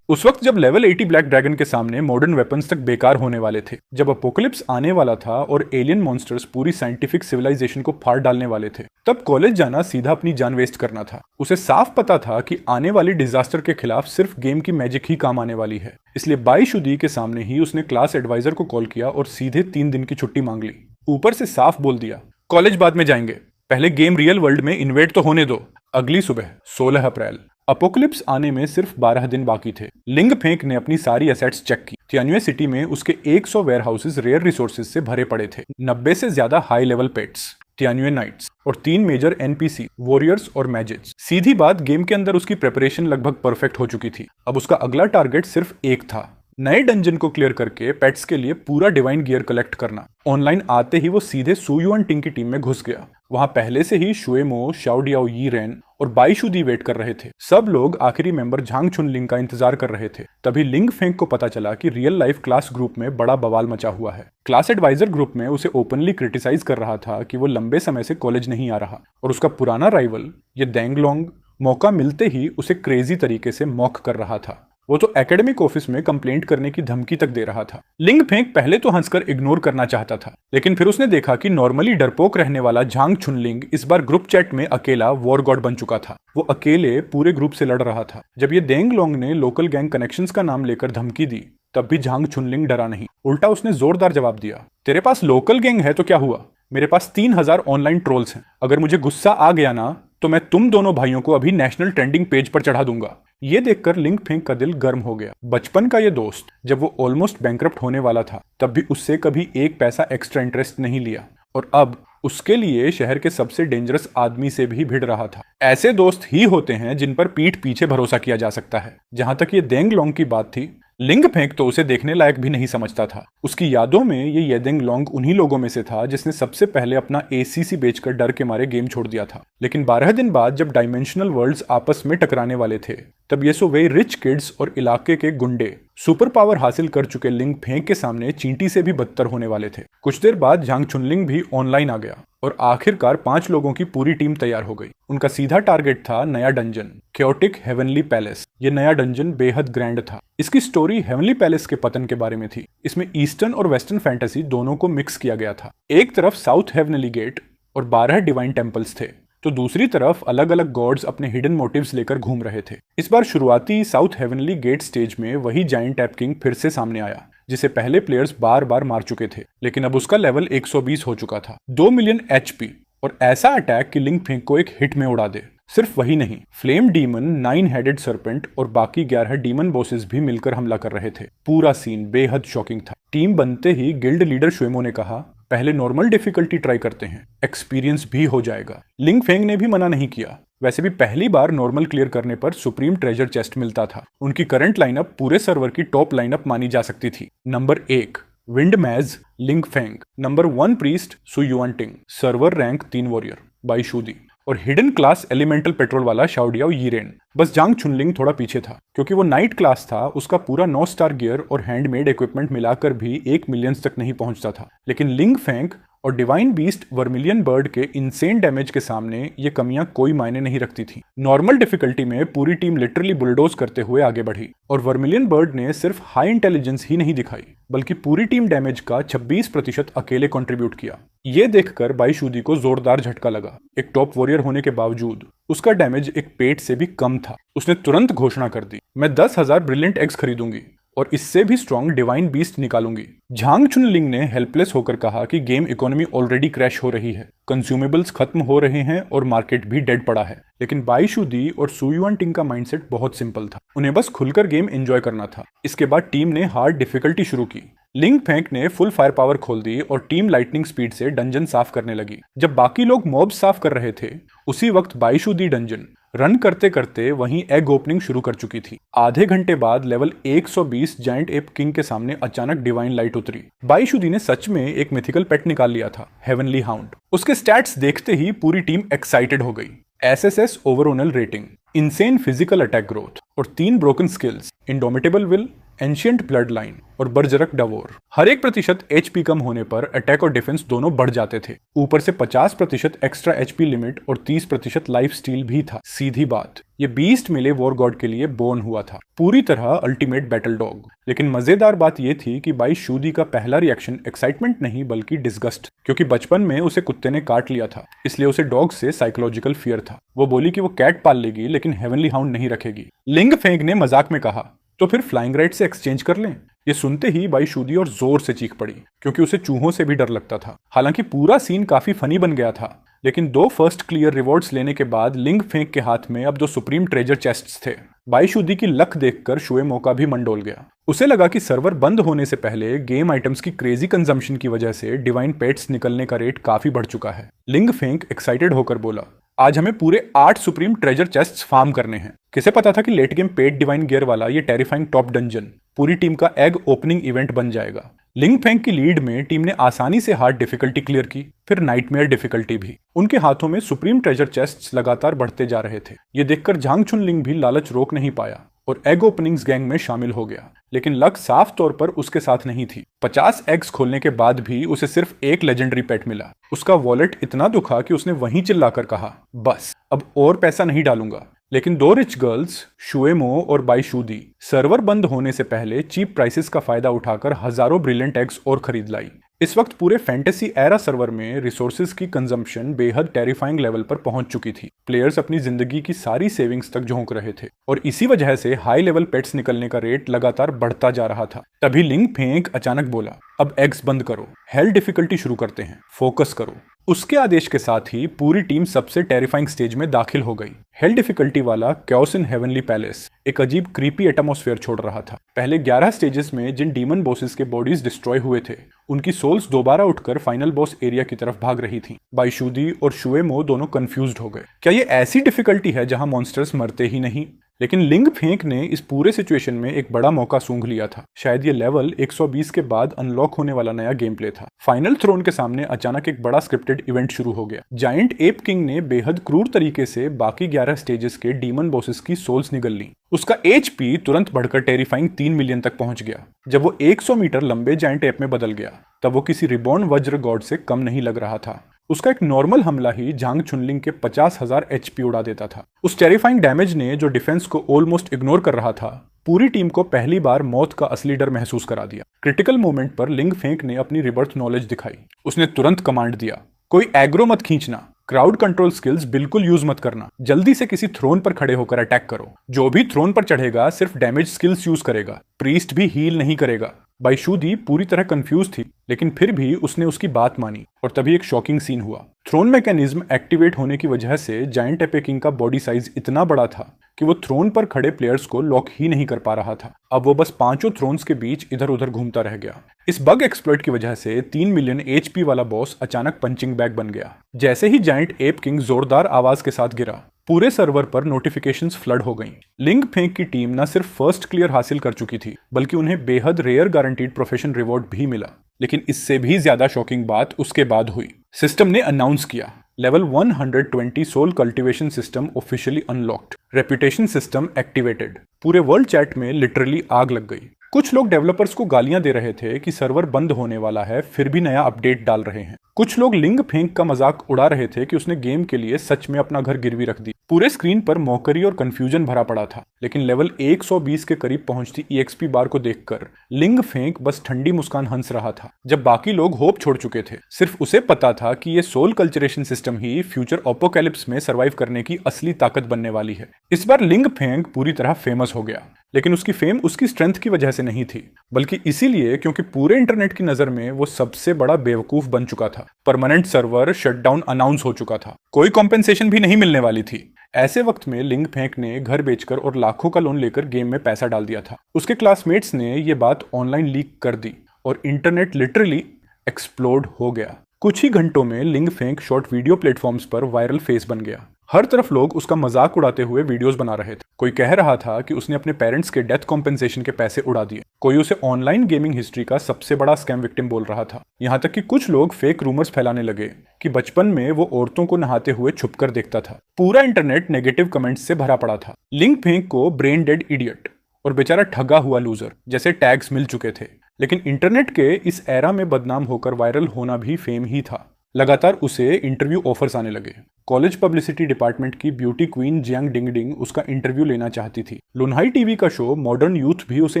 उस वक्त जब लेवल 80 ब्लैक ड्रैगन के सामने मॉडर्न वेपन्स तक बेकार होने वाले थे, जब अपोकलिप्स आने वाला था और एलियन मॉन्स्टर्स पूरी साइंटिफिक सिविलाइजेशन को फाड़ डालने वाले थे, तब कॉलेज जाना सीधा अपनी जान वेस्ट करना था। उसे साफ पता था कि आने वाली डिजास्टर के खिलाफ सिर्फ गेम की मैजिक ही काम आने वाली है। इसलिए बाई शुदी के सामने ही उसने क्लास एडवाइजर को कॉल किया और सीधे 3 दिन की छुट्टी मांग ली। ऊपर से साफ बोल दिया, कॉलेज बाद में जाएंगे, पहले गेम रियल वर्ल्ड में इन्वेट तो होने दो। अगली सुबह 16 अप्रैल, अपोकलिप्स आने में सिर्फ 12 दिन बाकी थे। लिंग फेंक ने अपनी सारी एसेट्स चेक की। तियान्युए सिटी में उसके 100 वेयरहाउसेस रेयर रिसोर्सेज से भरे पड़े थे, 90 से ज्यादा हाई लेवल पेट्स, तियान्युए नाइट्स और 3 मेजर एनपीसी, वॉरियर्स और मैजिक्स। सीधी बात, गेम के अंदर उसकी प्रिपरेशन लगभग परफेक्ट हो चुकी थी। अब उसका अगला टारगेट सिर्फ एक था, नए डंजन को क्लियर करके पेट्स के लिए पूरा डिवाइन गियर कलेक्ट करना। ऑनलाइन आते ही वो सीधे सु युआन टिंग की टीम में घुस गया। वहां पहले से ही शुएमो, शाओडियाओ यी रेन और बाई शुदी वेट कर रहे थे। सब लोग आखिरी मेंबर झांग चुनलिंग का इंतजार कर रहे थे। तभी लिंग फेंग को पता चला कि रियल लाइफ क्लास ग्रुप में बड़ा बवाल मचा हुआ है। क्लास एडवाइजर ग्रुप में उसे ओपनली क्रिटिसाइज कर रहा था कि वो लंबे समय से कॉलेज नहीं आ रहा, और उसका पुराना राइवल ये देंगलोंग मौका मिलते ही उसे क्रेजी तरीके से मॉक कर रहा था। वो तो एकेडमिक ऑफिस में कंप्लेंट करने की धमकी तक दे रहा था। लिंग फेंग पहले तो हंसकर इग्नोर करना चाहता था, लेकिन फिर उसने देखा कि नॉर्मली डरपोक रहने वाला झांग चुनलिंग इस बार ग्रुप चैट में अकेला वॉर गॉड बन चुका था। वो अकेले पूरे ग्रुप से लड़ रहा था। जब ये देंगलोंग ने लोकल गैंग कनेक्शंस का नाम लेकर धमकी दी, तब भी झांग चुनलिंग डरा नहीं। उल्टा उसने जोरदार जवाब दिया, तेरे पास लोकल गैंग है तो क्या हुआ, मेरे पास 3000 ऑनलाइन ट्रोल्स हैं। अगर मुझे गुस्सा आ गया ना, तो मैं तुम दोनों भाइयों को अभी नेशनल ट्रेंडिंग पेज पर चढ़ा दूंगा। ये देखकर लिंग फेंग का दिल गर्म हो गया। बचपन का ये दोस्त, जब वो ऑलमोस्ट बैंकरप्ट होने वाला था, तब भी उससे कभी एक पैसा एक्स्ट्रा इंटरेस्ट नहीं लिया, और अब उसके लिए शहर के सबसे डेंजरस आदमी से भी भिड़ रहा था। ऐसे दोस्त ही होते हैं जिन पर पीठ पीछे भरोसा किया जा सकता है। जहां तक ये देंगलोंग की बात थी, लिंग फेंग तो उसे देखने लायक भी नहीं समझता था। उसकी यादों में ये येदेंगलोंग उन्हीं लोगों में से था जिसने सबसे पहले अपना एसीसी बेचकर डर के मारे गेम छोड़ दिया था। लेकिन 12 दिन बाद जब डायमेंशनल वर्ल्ड्स आपस में टकराने वाले थे, तब ये सो वे रिच किड्स और इलाके के गुंडे सुपर पावर हासिल कर चुके लिंग फेंग के सामने चींटी से भी बदतर होने वाले थे। कुछ देर बाद झांग चुनलिंग भी ऑनलाइन आ गया और आखिरकार 5 लोगों की पूरी टीम तैयार हो गई। उनका सीधा टारगेट था नया डंजन, क्योटिक हेवनली पैलेस। ये नया डंजन बेहद ग्रैंड था। इसकी स्टोरी हेवनली पैलेस के पतन के बारे में थी। इसमें ईस्टर्न और वेस्टर्न फैंटेसी दोनों को मिक्स किया गया था। एक तरफ साउथ हेवनली गेट और 12 डिवाइन टेम्पल्स थे, तो दूसरी तरफ अलग अलग गॉड्स अपने हिडन मोटिव्स लेकर घूम रहे थे। इस बार शुरुआती साउथ हेवनली गेट स्टेज में वही जायंट टैप किंग फिर से सामने आया, जिसे पहले प्लेयर्स बार बार मार चुके थे, लेकिन अब उसका लेवल 120 हो चुका था। 2 मिलियन एचपी और ऐसा अटैक कि लिंग फेंग को एक हिट में उड़ा दे। सिर्फ वही नहीं, फ्लेम डीमन, 9 हेडेड सर्पेंट और बाकी 11 डीमन बॉसेस भी मिलकर हमला कर रहे थे। पूरा सीन बेहद शॉकिंग था। टीम बनते ही गिल्ड लीडर शुएमो ने कहा, पहले नॉर्मल डिफिकल्टी ट्राई करते हैं, एक्सपीरियंस भी हो जाएगा। लिंग फेंग ने भी मना नहीं किया। वैसे भी पहली बार नॉर्मल क्लियर करने पर सुप्रीम ट्रेजर चेस्ट मिलता था। उनकी करंट लाइनअप पूरे सर्वर की टॉप लाइनअप मानी जा सकती थी। नंबर 1 विंडमैज लिंग फेंग, नंबर 1 प्रीस्ट सु युआन टिंग, सर्वर रैंक 3 वॉरियर बाई शुदी और हिडन क्लास एलिमेंटल पेट्रोल वाला शाओडियाओ यी रेन। बस झांग चुनलिंग थोड़ा पीछे था, क्योंकि वो नाइट क्लास था। उसका पूरा 9 स्टार गियर और हैंडमेड इक्विपमेंट मिलाकर भी 1 मिलियन तक नहीं पहुंचता था। लेकिन लिंग फेंग और डिवाइन बीस्ट वर्मिलियन बर्ड के इनसेन डैमेज के सामने ये कमियां कोई मायने नहीं रखती थी। नॉर्मल डिफिकल्टी में पूरी टीम लिटरली बुलडोज करते हुए आगे बढ़ी, और वर्मिलियन बर्ड ने सिर्फ हाई इंटेलिजेंस ही नहीं दिखाई, बल्कि पूरी टीम डैमेज का 26% अकेले कंट्रीब्यूट किया। ये देखकर बाई शुदी को जोरदार झटका लगा। एक टॉप वॉरियर होने के बावजूद उसका डैमेज एक पेट से भी कम था। उसने तुरंत घोषणा कर दी, मैं 10,000 ब्रिलियंट एग्स खरीदूंगी और इससे भी स्ट्रॉन्ग डिवाइन बीस्ट निकालूंगी। झांग चुनलिंग ने हेल्पलेस होकर कहा कि गेम इकोनॉमी ऑलरेडी क्रैश हो रही है, कंज्यूमेबल्स खत्म हो रहे हैं और मार्केट भी डेड पड़ा है। लेकिन बाई शुदी और सु युआन टिंग का माइंडसेट बहुत सिंपल था। उन्हें बस खुलकर गेम एंजॉय करना था। इसके बाद टीम ने हार्ड डिफिकल्टी शुरू की, लिंग फेंक ने फुल फायर पावर खोल दी और टीम लाइटनिंग स्पीड से डंजन साफ करने लगी। जब बाकी लोग मॉब्स साफ कर रहे थे, उसी वक्त बाईशु दी डंजन रन करते करते वहीं एग ओपनिंग शुरू कर चुकी थी। आधे घंटे बाद लेवल 120 जायंट एप किंग के सामने अचानक डिवाइन लाइट उतरी। बाईशुदी ने सच में एक मिथिकल पेट निकाल लिया था, हेवनली हाउंड। उसके स्टैट्स देखते ही पूरी टीम एक्साइटेड हो गई। SSS overall rating, insane physical attack growth और 3 broken skills, indomitable will, ancient blood line और बर्जरक डवोर। हर 1% एचपी कम होने पर अटैक और डिफेंस दोनों बढ़ जाते थे। ऊपर से 50% एक्स्ट्रा एचपी लिमिट और 30% लाइफ स्टील भी था। सीधी बात, ये बीस्ट मिले वॉर गॉड के लिए बोर्न हुआ था, पूरी तरह अल्टीमेट बैटल डॉग। लेकिन मजेदार बात यह थी कि बाईशुदी का पहला रिएक्शन एक्साइटमेंट नहीं बल्कि डिस्गस्ट, क्योंकि बचपन में उसे कुत्ते ने काट लिया था, इसलिए उसे डॉग से साइकोलॉजिकल फियर था। वो बोली कि वो कैट पाल लेगी लेकिन हेवनली हाउंड नहीं रखेगी। लिंग फेंग ने मजाक में कहा, तो फिर फ्लाइंग राइट से एक्सचेंज कर लें। ये सुनते ही बाईशुदी और जोर से चीख पड़ी, क्योंकि उसे चूहों से भी डर लगता था। हालांकि पूरा सीन काफी फनी बन गया था, लेकिन 2 फर्स्ट क्लियर रिवॉर्ड्स लेने के बाद लिंग फेंक के हाथ में अब 2 सुप्रीम ट्रेजर चेस्ट्स थे। बाईशुदी की लक देखकर शुएमो का भी मन डोल गया। उसे लगा कि सर्वर बंद होने से पहले गेम आइटम्स की क्रेजी कंजम्पशन की वजह से डिवाइन पेट्स निकलने का रेट काफी बढ़ चुका है। लिंग फेंक एक्साइटेड होकर बोला, आज हमें पूरे 8 सुप्रीम ट्रेजर चेस्ट्स फार्म करने हैं। किसे पता था कि late game paid divine gear वाला ये टेरिफाइंग टॉप डंजन पूरी टीम का एग ओपनिंग इवेंट बन जाएगा। लिंग फेंग की लीड में टीम ने आसानी से हार्ड डिफिकल्टी क्लियर की, फिर नाइटमेयर डिफिकल्टी भी। उनके हाथों में सुप्रीम ट्रेजर चेस्ट्स लगातार बढ़ते जा रहे थे। ये देखकर झांग चुनलिंग भी लालच रोक नहीं पाया और एग ओपनिंग्स गैंग में शामिल हो गया। लेकिन लक साफ तौर पर उसके साथ नहीं थी। 50 एग्स खोलने के बाद भी उसे सिर्फ एक लेजेंडरी पेट मिला। उसका वॉलेट इतना दुखा कि उसने वहीं चिल्लाकर कहा, बस अब और पैसा नहीं डालूंगा। लेकिन 2 रिच गर्ल्स, शुएमो और बाईशुदी, सर्वर बंद होने से पहले चीप प्राइसेस का फायदा उठाकर हजारों ब्रिलियंट एग्स और खरीद लाई। इस वक्त पूरे फैंटेसी एरा सर्वर में रिसोर्सेज की कंजम्पशन बेहद टेरिफाइंग लेवल पर पहुंच चुकी थी। प्लेयर्स अपनी जिंदगी की सारी सेविंग्स तक झोंक रहे थे और इसी वजह से हाई लेवल पेट्स निकलने का रेट लगातार बढ़ता जा रहा था। तभी लिंग फेंक अचानक बोला, अब एग्स बंद करो, हेल डिफिकल्टी शुरू करते हैं, फोकस करो। उसके आदेश के साथ ही पूरी टीम सबसे टेरिफाइंग स्टेज में दाखिल हो गई। हेल डिफिकल्टी वाला क्योस इन हेवनली पैलेस एक अजीब क्रीपी एटमॉस्फेयर छोड़ रहा था। पहले 11 स्टेजेस में जिन डीमन बॉसेस के बॉडीज डिस्ट्रॉय हुए थे, उनकी सोल्स दोबारा उठकर फाइनल बॉस एरिया की तरफ भाग रही थी। बाईशुदी और शुएमो दोनों कंफ्यूज्ड हो गए। क्या ये ऐसी डिफिकल्टी है जहां मॉन्स्टर्स मरते ही नहीं? लेकिन लिंग फेंक ने इस पूरे सिचुएशन में एक बड़ा मौका सूंघ लिया था। शायद ये लेवल 120 के बाद अनलॉक होने वाला नया गेम प्ले था। फाइनल थ्रोन के सामने अचानक एक बड़ा स्क्रिप्टेड इवेंट शुरू हो गया। जायंट एप किंग ने बेहद क्रूर तरीके से बाकी 11 स्टेजेस के डीमन बॉसेस की सोल्स निगल ली। उसका एचपी तुरंत बढ़कर टेरिफाइंग 3 मिलियन तक पहुंच गया। जब वो 100 मीटर लंबे जायंट एप में बदल गया, तब वो किसी रिबॉर्न वज्र गॉड से कम नहीं लग रहा था। उसका एक नॉर्मल हमला ही झांग चुनलिंग के 50,000 एचपी उड़ा देता था। उस टेरिफाइंग डैमेज ने जो डिफेंस को ऑलमोस्ट इग्नोर कर रहा था, पूरी टीम को पहली बार मौत का असली डर महसूस करा दिया। क्रिटिकल मोमेंट पर लिंग फेंक ने अपनी रिबर्थ नॉलेज दिखाई। उसने तुरंत कमांड दिया, कोई एग्रो मत खींचना, क्राउड कंट्रोल स्किल्स बिल्कुल यूज मत करना, जल्दी से किसी थ्रोन पर खड़े होकर अटैक करो। जो भी थ्रोन पर चढ़ेगा सिर्फ डैमेज स्किल्स यूज करेगा, प्रीस्ट भी हील नहीं करेगा। बाईशुदी पूरी तरह कंफ्यूज थी, लेकिन फिर भी उसने उसकी बात मानी और तभी एक शॉकिंग सीन हुआ। थ्रोन मैकेनिज्म एक्टिवेट होने की वजह से जायंट एप किंग का बॉडी साइज इतना बड़ा था कि वो थ्रोन पर खड़े प्लेयर्स को लॉक ही नहीं कर पा रहा था। अब वो बस 5 थ्रोन्स के बीच इधर उधर घूमता रह गया। इस बग एक्सप्लॉइट की वजह से 3 मिलियन एचपी वाला बॉस अचानक पंचिंग बैग बन गया। जैसे ही जायंट एप किंग जोरदार आवाज के साथ गिरा, पूरे सर्वर पर नोटिफिकेशंस फ्लड हो गईं। लिंग फेंक की टीम न सिर्फ फर्स्ट क्लियर हासिल कर चुकी थी, बल्कि उन्हें बेहद रेयर गारंटीड प्रोफेशन रिवॉर्ड भी मिला। लेकिन इससे भी ज्यादा शॉकिंग बात उसके बाद हुई। सिस्टम ने अनाउंस किया, level 120 soul cultivation system officially unlocked, reputation system activated. पूरे वर्ल्ड चैट में लिटरली आग लग गई। कुछ लोग डेवलपर्स को गालियां दे रहे थे कि सर्वर बंद होने वाला है, फिर भी नया अपडेट डाल रहे हैं। कुछ लोग लिंग फेंक का मजाक उड़ा रहे थे कि उसने गेम के लिए सच में अपना घर गिरवी रख दी। पूरे स्क्रीन पर मौकरी और कंफ्यूजन भरा पड़ा था। लेकिन लेवल 120 के करीब पहुंचती ईएक्सपी बार को देखकर लिंग फेंक बस ठंडी मुस्कान हंस रहा था। जब बाकी लोग होप छोड़ चुके थे, सिर्फ उसे पता था कि ये सोल कल्चरेशन सिस्टम ही फ्यूचर अपोकैलिप्स में सर्वाइव करने की असली ताकत बनने वाली है। इस बार लिंग फेंक पूरी तरह फेमस हो गया, लेकिन उसकी फेम उसकी स्ट्रेंथ की वजह से नहीं थी, बल्कि इसीलिए क्योंकि पूरे इंटरनेट की नजर में वो सबसे बड़ा बेवकूफ बन चुका था। परमानेंट सर्वर शटडाउन अनाउंस हो चुका था, कोई कॉम्पेंसेशन भी नहीं मिलने वाली थी। ऐसे वक्त में लिंग फेंक ने घर बेचकर और लाखों का लोन लेकर गेम में पैसा डाल दिया था। उसके क्लासमेट्स ने ये बात ऑनलाइन लीक कर दी और इंटरनेट लिटरली एक्सप्लोड हो गया। कुछ ही घंटों में लिंग फेंग शॉर्ट वीडियो प्लेटफॉर्म्स पर वायरल फेस बन गया। हर तरफ लोग उसका मजाक उड़ाते हुए वीडियोस बना रहे थे। कोई कह रहा था कि उसने अपने पेरेंट्स के डेथ कॉम्पेंसेशन के पैसे उड़ा दिए। कोई उसे ऑनलाइन गेमिंग हिस्ट्री का सबसे बड़ा स्कैम विक्टिम बोल रहा था। यहाँ तक कि कुछ लोग फेक रूमर्स फैलाने लगे कि बचपन में वो औरतों को नहाते हुए छुपकर देखता था। पूरा इंटरनेट नेगेटिव कमेंट्स से भरा पड़ा था। लिंग फेंग को ब्रेन डेड इडियट और बेचारा ठगा हुआ लूजर जैसे टैग्स मिल चुके थे। लेकिन इंटरनेट के इस एरा में बदनाम होकर वायरल होना भी फेम ही था। लगातार उसे इंटरव्यू ऑफर्स आने लगे। कॉलेज पब्लिसिटी डिपार्टमेंट की ब्यूटी क्वीन जियांग डिंगडिंग उसका इंटरव्यू लेना चाहती थी। लुनहाई टीवी का शो मॉडर्न यूथ भी उसे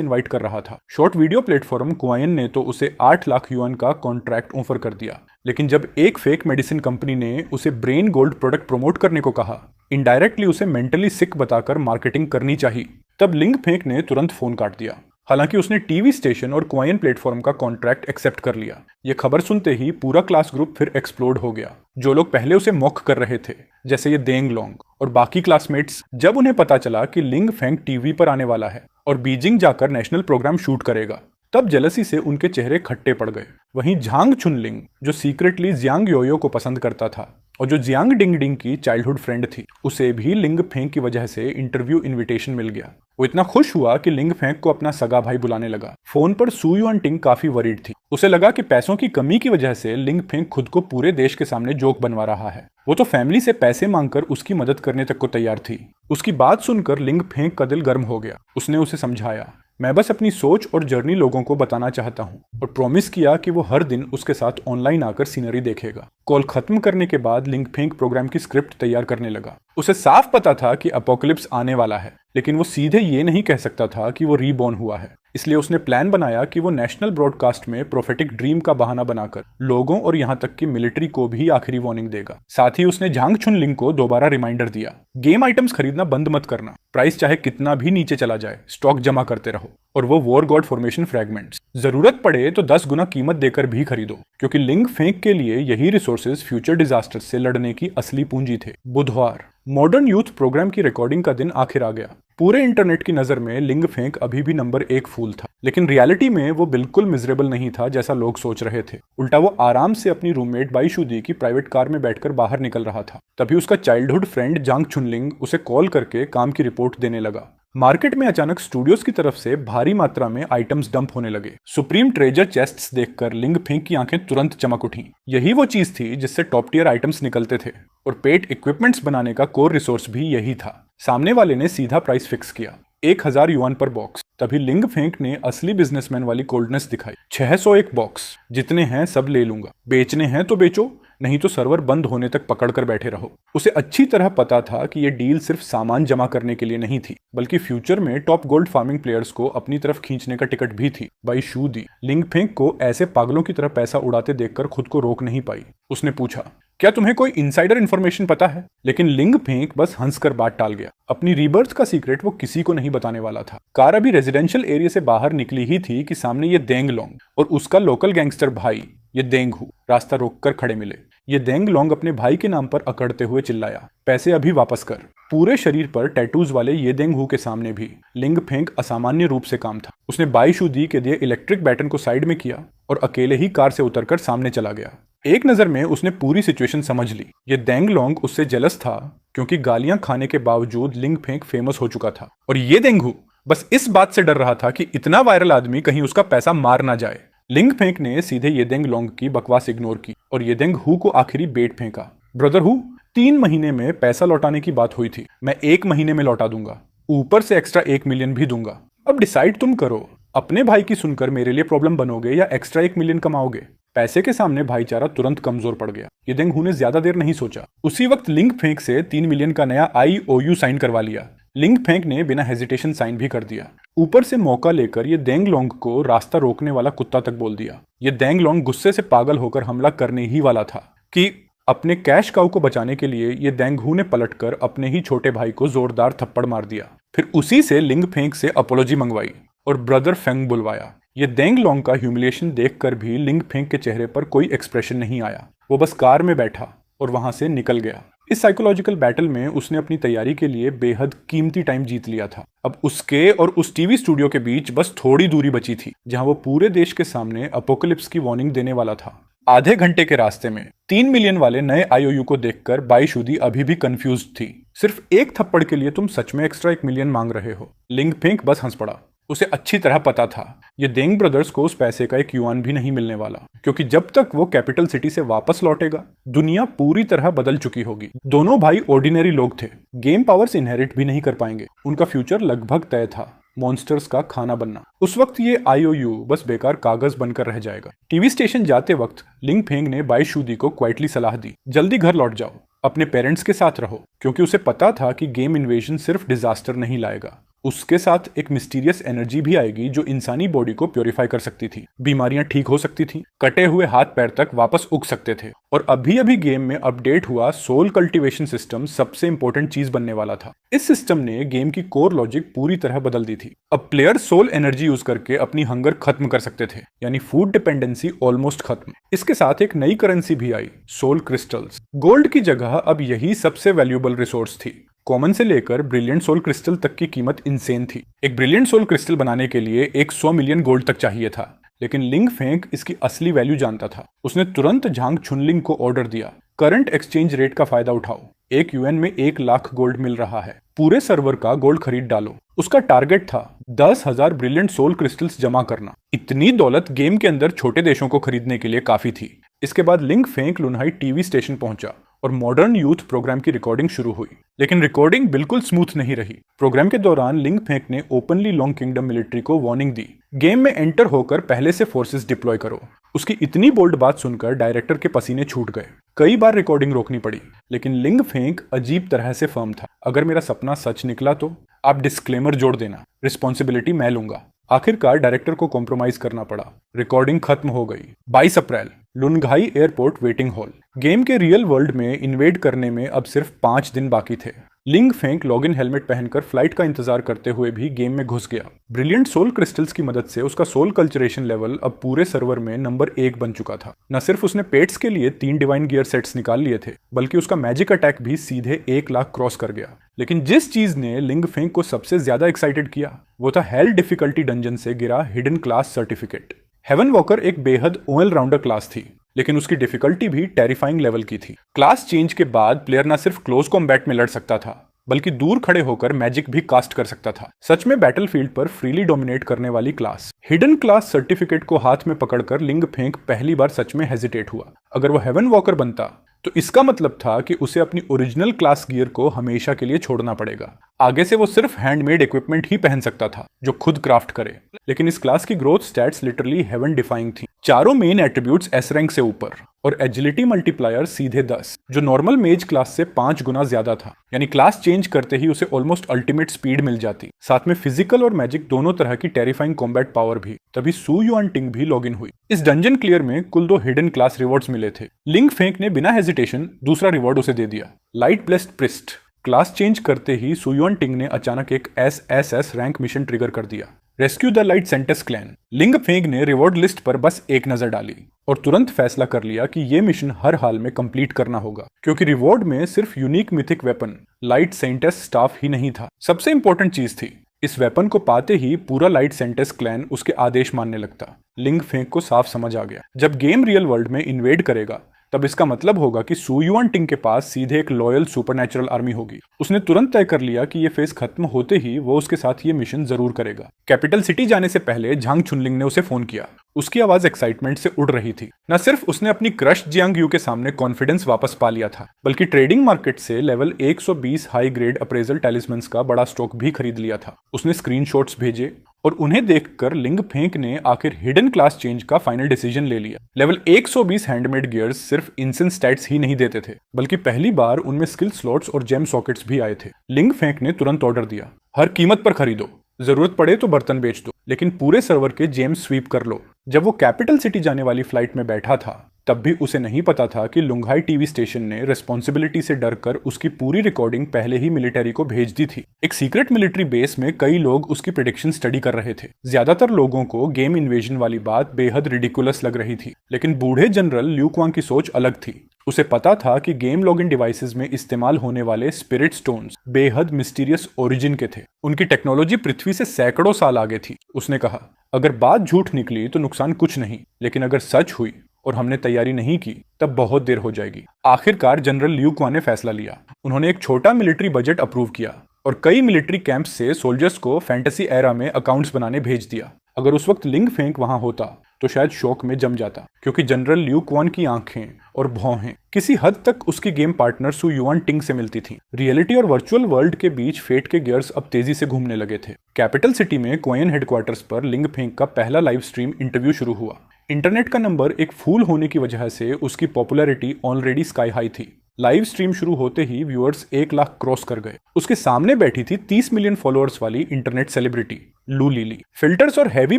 इनवाइट कर रहा था। शॉर्ट वीडियो प्लेटफॉर्म क्वाइन ने तो उसे 8 लाख युआन का कॉन्ट्रैक्ट ऑफर कर दिया। लेकिन जब एक फेक मेडिसिन कंपनी ने उसे ब्रेन गोल्ड प्रोडक्ट प्रमोट करने को कहा, इनडायरेक्टली उसे मेंटली सिक बताकर मार्केटिंग करनी चाहिए, तब लिंग फेंग ने तुरंत फोन काट दिया। हालांकि उसने टीवी स्टेशन और क्वाइन प्लेटफॉर्म का कॉन्ट्रैक्ट एक्सेप्ट कर लिया। ये खबर सुनते ही पूरा क्लास ग्रुप फिर एक्सप्लोड हो गया। जो लोग पहले उसे मॉक कर रहे थे, जैसे ये देंग लोंग और बाकी क्लासमेट्स, जब उन्हें पता चला कि लिंग फेंग टीवी पर आने वाला है और बीजिंग जाकर नेशनल प्रोग्राम शूट करेगा, तब जेलसी से उनके चेहरे खट्टे पड़ गए। वहीं झांग चुनलिंग, जो सीक्रेटली जियांग योयो को पसंद करता था और जो जियांग डिंगडिंग की चाइल्डहुड फ्रेंड थी, उसे भी लिंग फेंग की वजह से इंटरव्यू इनविटेशन मिल गया। वो इतना खुश हुआ कि लिंग फेंग को अपना सगा भाई बुलाने लगा। फोन पर सू युआन टिंग काफी वरीड थी। उसे लगा कि पैसों की कमी की वजह से लिंग फेंग खुद को पूरे देश के सामने जोक बनवा रहा है। वो तो फैमिली से पैसे मांगकर उसकी मदद करने तक को तैयार थी। उसकी बात सुनकर लिंग फेंग का दिल गर्म हो गया। उसने उसे समझाया, मैं बस अपनी सोच और जर्नी लोगों को बताना चाहता हूँ, और प्रॉमिस किया कि वो हर दिन उसके साथ ऑनलाइन आकर सीनरी देखेगा। कॉल खत्म करने के बाद लिंग फेंग प्रोग्राम की स्क्रिप्ट तैयार करने लगा। उसे साफ पता था कि अपोकलिप्स आने वाला है, लेकिन वो सीधे ये नहीं कह सकता था कि वो रीबॉर्न हुआ है। इसलिए उसने प्लान बनाया कि वो नेशनल ब्रॉडकास्ट में प्रोफेटिक ड्रीम का बहाना बनाकर लोगों और यहाँ तक कि मिलिट्री को भी आखिरी वार्निंग देगा। साथ ही उसने झांग चुनलिंग को दोबारा रिमाइंडर दिया, गेम आइटम्स खरीदना बंद मत करना, प्राइस चाहे कितना भी नीचे चला जाए, स्टॉक जमा करते रहो, और वो वॉर गॉड फॉर्मेशन फ्रैगमेंट्स जरूरत पड़े तो 10 गुना कीमत देकर भी खरीदो, क्योंकि लिंग फेंग के लिए यही रिसोर्सेज फ्यूचर डिजास्टर से लड़ने की असली पूंजी थे। बुधवार मॉडर्न यूथ प्रोग्राम की रिकॉर्डिंग का दिन आखिर आ गया। पूरे इंटरनेट की नजर में लिंग फेंग अभी भी नंबर 1 फूल था, लेकिन रियलिटी में वो बिल्कुल मिजरेबल नहीं था जैसा लोग सोच रहे थे। उल्टा वो आराम से अपनी रूममेट बाईशुदी की प्राइवेट कार में बैठकर बाहर निकल रहा था। तभी उसका चाइल्डहुड फ्रेंड जांग चुनलिंग उसे कॉल करके काम की रिपोर्ट देने लगा। मार्केट में अचानक स्टूडियोज की तरफ से भारी मात्रा में आइटम्स डंप होने लगे। सुप्रीम ट्रेजर चेस्ट्स देखकर लिंग फेंग की आंखें तुरंत चमक उठी। यही वो चीज थी जिससे टॉप टियर आइटम्स निकलते थे, और पेट इक्विपमेंट्स बनाने का कोर रिसोर्स भी यही था। सामने वाले ने सीधा प्राइस फिक्स किया, 1000 युआन पर बॉक्स। तभी लिंग फेंग ने असली बिजनेसमैन वाली कोल्डनेस दिखाई। 601 बॉक्स, जितने हैं सब ले लूंगा, बेचने हैं तो बेचो, नहीं तो सर्वर बंद होने तक पकड़कर बैठे रहो। उसे अच्छी तरह पता था कि यह डील सिर्फ सामान जमा करने के लिए नहीं थी, बल्कि फ्यूचर में टॉप गोल्ड फार्मिंग प्लेयर्स को अपनी तरफ खींचने का टिकट भी थी। बाई शू दी लिंग फेंग को ऐसे पागलों की तरह पैसा उड़ाते देखकर खुद को रोक नहीं पाई। उसने पूछा, क्या तुम्हें कोई इनसाइडर इन्फॉर्मेशन पता है? लेकिन लिंग फेंग बस हंसकर बात टाल गया। अपनी रीबर्थ का सीक्रेट वो किसी को नहीं बताने वाला था। कार अभी रेजिडेंशियल एरिया से बाहर निकली ही थी कि सामने ये देंग लोंग और उसका लोकल गैंगस्टर भाई ये देंग हु रास्ता रोककर खड़े मिले। ये देंग लोंग अपने भाई के नाम पर अकड़ते हुए चिल्लाया, पैसे अभी वापस कर। पूरे शरीर पर टैटूज वाले ये देंग हु के सामने भी लिंग फेंग असामान्य रूप से काम था। उसने बाईशुदी के दिए इलेक्ट्रिक बैटन को साइड में किया और अकेले ही कार से उतरकर सामने चला गया। एक नजर में उसने पूरी सिचुएशन समझ ली। ये देंग लोंग उससे जेलस था क्योंकि गालियां खाने के बावजूद लिंग फेंग फेमस हो चुका था, और ये देंग हु बस इस बात से डर रहा था कि इतना वायरल आदमी कहीं उसका पैसा मार ना जाए। लिंग फेंग ने सीधे येदेंग लोंग की बकवास इग्नोर की और येदेंग हु को आखिरी बेट फेंका। ब्रदर हु, 3 महीने में पैसा लौटाने की बात हुई थी, मैं 1 महीने में लौटा दूंगा, ऊपर से एक्स्ट्रा 1 मिलियन भी दूंगा। अब डिसाइड तुम करो, अपने भाई की सुनकर मेरे लिए प्रॉब्लम बनोगे या एक्स्ट्रा 1 मिलियन कमाओगे? पैसे के सामने भाईचारा तुरंत कमजोर पड़ गया। येदेंग हु ने ज्यादा देर नहीं सोचा, उसी वक्त लिंग फेंग से 3 मिलियन का नया IOU साइन करवा लिया। लिंग फेंग ने बिना हेजिटेशन साइन भी कर दिया। ऊपर से मौका लेकर ये देंग लोंग को रास्ता रोकने वाला कुत्ता तक बोल दिया। ये देंग लोंग गुस्से से पागल होकर हमला करने ही वाला था कि अपने कैश काउ को बचाने के लिए ये देंग हु ने पलटकर अपने ही छोटे भाई को जोरदार थप्पड़ मार दिया। फिर उसी से लिंग फेंग से अपोलॉजी मंगवाई और ब्रदर फेंग बुलवाया। ये देंग लोंग का ह्यूमिलिएशन देखकर भी लिंग फेंग के चेहरे पर कोई एक्सप्रेशन नहीं आया। वो बस कार में बैठा और वहां से निकल गया। इस साइकोलॉजिकल बैटल में उसने अपनी तैयारी के लिए बेहद कीमती टाइम जीत लिया था। अब उसके और उस टीवी स्टूडियो के बीच बस थोड़ी दूरी बची थी जहां वो पूरे देश के सामने अपोकलिप्स की वार्निंग देने वाला था। आधे घंटे के रास्ते में 3 मिलियन वाले नए आईओयू को देखकर बाईशुदी अभी भी कंफ्यूज थी। सिर्फ एक थप्पड़ के लिए तुम सच में एक्स्ट्रा 1 मिलियन मांग रहे हो? लिंग फेंग बस हंस पड़ा। उसे अच्छी तरह पता था ये देंग ब्रदर्स को उस पैसे का 1 युआन भी नहीं मिलने वाला, क्योंकि जब तक वो कैपिटल सिटी से वापस लौटेगा दुनिया पूरी तरह बदल चुकी होगी। दोनों भाई ऑर्डिनरी लोग थे, गेम पावर्स इनहेरिट भी नहीं कर पाएंगे। उनका फ्यूचर लगभग तय था, मॉन्स्टर्स का खाना बनना। उस वक्त ये आईओयू बस बेकार कागज बनकर रह जाएगा। टीवी स्टेशन जाते वक्त लिंग फेंग ने बाईशुदी को क्वाइटली सलाह दी, जल्दी घर लौट जाओ, अपने पेरेंट्स के साथ रहो, क्योंकि उसे पता था कि गेम इन्वेजन सिर्फ डिजास्टर नहीं लाएगा, उसके साथ एक मिस्टीरियस एनर्जी भी आएगी जो इंसानी बॉडी को प्योरीफाई कर सकती थी। बीमारियां ठीक हो सकती थी, कटे हुए हाथ पैर तक वापस उग सकते थे, और अभी अभी गेम में अपडेट हुआ सोल कल्टीवेशन सिस्टम सबसे इंपॉर्टेंट चीज बनने वाला था। इस सिस्टम ने गेम की कोर लॉजिक पूरी तरह बदल दी थी। अब प्लेयर सोल एनर्जी यूज करके अपनी हंगर खत्म कर सकते थे, यानी फूड डिपेंडेंसी ऑलमोस्ट खत्म। इसके साथ एक नई करेंसी भी आई, सोल क्रिस्टल्स। गोल्ड की जगह अब यही सबसे वैल्यूएबल रिसोर्स थी। कॉमन से लेकर ब्रिलियंट सोल क्रिस्टल तक की कीमत इंसेन थी। एक ब्रिलियंट सोल क्रिस्टल बनाने के लिए 100 मिलियन गोल्ड तक चाहिए था, लेकिन लिंग फेंग इसकी असली वैल्यू जानता था। उसने तुरंत झांग छुनलिंग को ऑर्डर दिया, करंट एक्सचेंज रेट का फायदा उठाओ, 1 युएन में 1 लाख गोल्ड मिल रहा है, पूरे सर्वर का गोल्ड खरीद डालो। उसका टारगेट था 10,000 ब्रिलियंट सोल क्रिस्टल्स जमा करना। इतनी दौलत गेम के अंदर छोटे देशों को खरीदने के लिए काफी थी। इसके बाद लिंग फेंग लुनहाई टीवी स्टेशन पहुंचा और मॉडर्न यूथ प्रोग्राम की रिकॉर्डिंग शुरू हुई, लेकिन रिकॉर्डिंग बिल्कुल स्मूथ नहीं रही। प्रोग्राम के दौरान लिंग फेंग ने ओपनली लॉन्ग किंगडम मिलिट्री को वार्निंग दी, गेम में एंटर होकर पहले से फोर्सेस डिप्लॉय करो। उसकी इतनी बोल्ड बात सुनकर डायरेक्टर के पसीने छूट गए। कई बार रिकॉर्डिंग रोकनी पड़ी, लेकिन लिंग फेंग अजीब तरह से फर्म था। अगर मेरा सपना सच निकला तो आप डिस्क्लेमर जोड़ देना, रिस्पॉन्सिबिलिटी मैं लूंगा। आखिरकार डायरेक्टर को कॉम्प्रोमाइज करना पड़ा। रिकॉर्डिंग खत्म हो गई। 22 अप्रैल, लुनघाई एयरपोर्ट वेटिंग हॉल। गेम के रियल वर्ल्ड में इन्वेड करने में अब सिर्फ 5 दिन बाकी थे। लिंग फेंग लॉगिन हेलमेट पहनकर फ्लाइट का इंतजार करते हुए भी गेम में घुस गया। ब्रिलियंट सोल क्रिस्टल्स की मदद से उसका सोल कल्चरेशन लेवल अब पूरे सर्वर में नंबर 1 बन चुका था। न सिर्फ उसने पेट्स के लिए 3 डिवाइन गियर सेट्स निकाल लिए थे, बल्कि उसका मैजिक अटैक भी सीधे 1 लाख क्रॉस कर गया। लेकिन जिस चीज ने लिंग फेंग को सबसे ज्यादा एक्साइटेड किया वो था हेल डिफिकल्टी डंजन से गिरा hidden class certificate. Heaven walker एक बेहद ऑल राउंडर क्लास थी, लेकिन उसकी डिफिकल्टी भी टेरिफाइंग लेवल की थी। क्लास चेंज के बाद प्लेयर न सिर्फ क्लोज कॉम्बैट में लड़ सकता था, बल्कि दूर खड़े होकर मैजिक भी कास्ट कर सकता था। सच में बैटलफील्ड पर फ्रीली डोमिनेट करने वाली क्लास। हिडन क्लास सर्टिफिकेट को हाथ में पकड़कर लिंग फेंग पहली बार सच में हेजिटेट हुआ। अगर वो हेवन वॉकर बनता तो इसका मतलब था कि उसे अपनी ओरिजिनल क्लास गियर को हमेशा के लिए छोड़ना पड़ेगा। आगे से वो सिर्फ हैंडमेड इक्विपमेंट ही पहन सकता था जो खुद क्राफ्ट करे। लेकिन इस क्लास की growth stats literally heaven defying थी। चारों मेन एट्रीब्यूट्स एस रैंक से ऊपर और एजिलिटी मल्टीप्लायर सीधे 10, जो नॉर्मल मेज क्लास से 5 गुना ज्यादा था। यानी क्लास चेंज करते ही उसे ऑलमोस्ट अल्टीमेट स्पीड मिल जाती। साथ में फिजिकल और मैजिक दोनों तरह की टेरिफाइंग कॉम्बैट पावर भी। तभी सू युआन टिंग भी लॉग इन हुई। इस डंजन क्लियर में कुल 2 हिडन क्लास रिवॉर्ड्स मिले थे। लिंग फेंग ने बिना हेजिटेशन दूसरा रिवॉर्ड उसे दे दिया, light blessed priest. Class change करते ही सू युआन टिंग ने अचानक एक SSS रैंक मिशन ट्रिगर कर दिया, rescue the light sentence clan. लिंग फेंग ने रिवॉर्ड लिस्ट पर बस एक नजर डाली और तुरंत फैसला कर लिया कि ये मिशन हर हाल में कंप्लीट करना होगा, क्योंकि रिवॉर्ड में सिर्फ unique mythic weapon light saint's staff ही नहीं था, सबसे इंपॉर्टेंट चीज थी। इस वेपन को पाते ही पूरा लाइट सेंटेस क्लैन उसके आदेश मानने लगता। लिंग फेंग को साफ समझ आ गया, जब गेम रियल वर्ल्ड में इन्वेड करेगा तब इसका मतलब होगा कि सू युआन टिंग के पास सीधे एक लॉयल सुपरनैचुरल आर्मी होगी। उसने तुरंत तय कर लिया कि ये फेज खत्म होते ही वो उसके साथ ये मिशन जरूर करेगा। कैपिटल सिटी जाने से पहले झांग छुनलिंग ने उसे फोन किया। उसकी आवाज एक्साइटमेंट से उड़ रही थी। न सिर्फ उसने अपनी क्रश जियांग यू के सामने कॉन्फिडेंस वापस पा लिया था, बल्कि ट्रेडिंग मार्केट से लेवल 120 हाई ग्रेड अप्रेजल टैलिस्मन्स का बड़ा स्टॉक भी खरीद लिया था। उसने स्क्रीनशॉट्स भेजे और उन्हें देखकर लिंग फेंग ने आखिर हिडन क्लास चेंज का फाइनल डिसीजन ले लिया। लेवल 120 हैंडमेड गियर्स सिर्फ इंसेंस स्टैट्स ही नहीं देते थे, बल्कि पहली बार उनमें स्किल स्लॉट्स और जेम सॉकेट्स भी आए थे। लिंग फेंग ने तुरंत ऑर्डर दिया, हर कीमत पर खरीदो, जरूरत पड़े तो बर्तन बेच दो, लेकिन पूरे सर्वर के जेम्स स्वीप कर लो। जब वो कैपिटल सिटी जाने वाली फ्लाइट में बैठा था तब भी उसे नहीं पता था कि लुंघाई टीवी स्टेशन ने रिस्पॉन्सिबिलिटी से डरकर उसकी पूरी रिकॉर्डिंग पहले ही मिलिट्री को भेज दी थी। एक सीक्रेट मिलिट्री बेस में कई लोग उसकी प्रेडिक्शन स्टडी कर रहे थे। ज्यादातर लोगों को गेम इन्वेजन वाली बात बेहद रिडिकुलस लग रही थी, लेकिन बूढ़े जनरल ल्यू क्वांग की सोच अलग थी। उसे पता था कि गेम लॉगिन डिवाइसेस में इस्तेमाल होने वाले स्पिरिट स्टोन्स बेहद मिस्टीरियस ओरिजिन के थे। उनकी टेक्नोलॉजी पृथ्वी से सैकड़ों साल आगे थी। उसने कहा, अगर बात झूठ निकली तो नुकसान कुछ नहीं, लेकिन अगर सच हुई और हमने तैयारी नहीं की तब बहुत देर हो जाएगी। आखिरकार जनरल ल्यू क्वान ने फैसला लिया। उन्होंने एक छोटा मिलिट्री बजट अप्रूव किया और कई मिलिट्री कैंप्स से सोल्जर्स को फैंटेसी एरा में अकाउंट्स बनाने भेज दिया। अगर उस वक्त लिंग फेंक वहां होता तो शायद शौक में जम जाता, क्योंकि जनरल ल्यू क्वान की आंखें और भौहें किसी हद तक उसकी गेम पार्टनर सु युआन टिंग से मिलती थीं। रियलिटी और वर्चुअल वर्ल्ड के बीच फेट के गियर्स अब तेजी से घूमने लगे थे। कैपिटल सिटी में क्वाइन हेडक्वार्टर्स पर लिंग फेंक का पहला लाइव स्ट्रीम इंटरव्यू शुरू हुआ। इंटरनेट का नंबर एक फूल होने की वजह से उसकी पॉपुलैरिटी ऑलरेडी स्काई हाई थी। लाइव स्ट्रीम शुरू होते ही व्यूअर्स 1 लाख क्रॉस कर गए। उसके सामने बैठी थी 30 मिलियन फॉलोअर्स वाली इंटरनेट सेलिब्रिटी लू लिली। फिल्टर्स और हैवी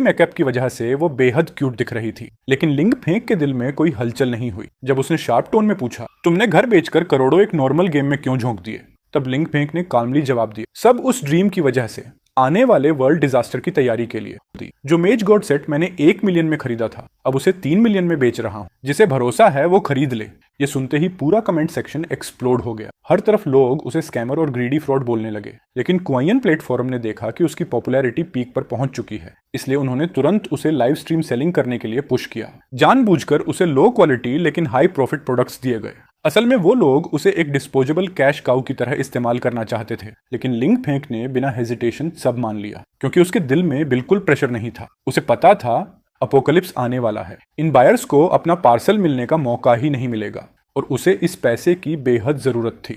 मेकअप की वजह से वो बेहद क्यूट दिख रही थी, लेकिन लिंग फेंक के दिल में कोई हलचल नहीं हुई। जब उसने शार्प टोन में पूछा, तुमने घर बेचकर करोड़ों एक नॉर्मल गेम में क्यों झोंक दिए, तब लिंग फेंक ने काल्मली जवाब दिया, सब उस ड्रीम की वजह से, आने वाले वर्ल्ड डिजास्टर की तैयारी के लिए। जो मेज गॉड सेट मैंने 1 मिलियन में खरीदा था, अब उसे 3 मिलियन में बेच रहा हूं। जिसे भरोसा है वो खरीद ले। ये सुनते ही पूरा कमेंट सेक्शन एक्सप्लोड हो गया। हर तरफ लोग उसे स्कैमर और ग्रीडी फ्रॉड बोलने लगे, लेकिन क्वाइन प्लेटफॉर्म ने देखा कि उसकी पॉपुलैरिटी पीक पर पहुंच चुकी है, इसलिए उन्होंने तुरंत उसे लाइव स्ट्रीम सेलिंग करने के लिए पुश किया। जानबूझकर उसे लो क्वालिटी लेकिन हाई प्रॉफिट प्रोडक्ट्स दिए गए। असल में वो लोग उसे एक डिस्पोजेबल कैश काउ की तरह इस्तेमाल करना चाहते थे, लेकिन लिंग फेंक ने बिना हेजिटेशन सब मान लिया, क्योंकि उसके दिल में बिल्कुल प्रेशर नहीं था। उसे पता था अपोकलिप्स आने वाला है। इन बायर्स को अपना पार्सल मिलने का मौका ही नहीं मिलेगा और उसे इस पैसे की बेहद जरूरत थी।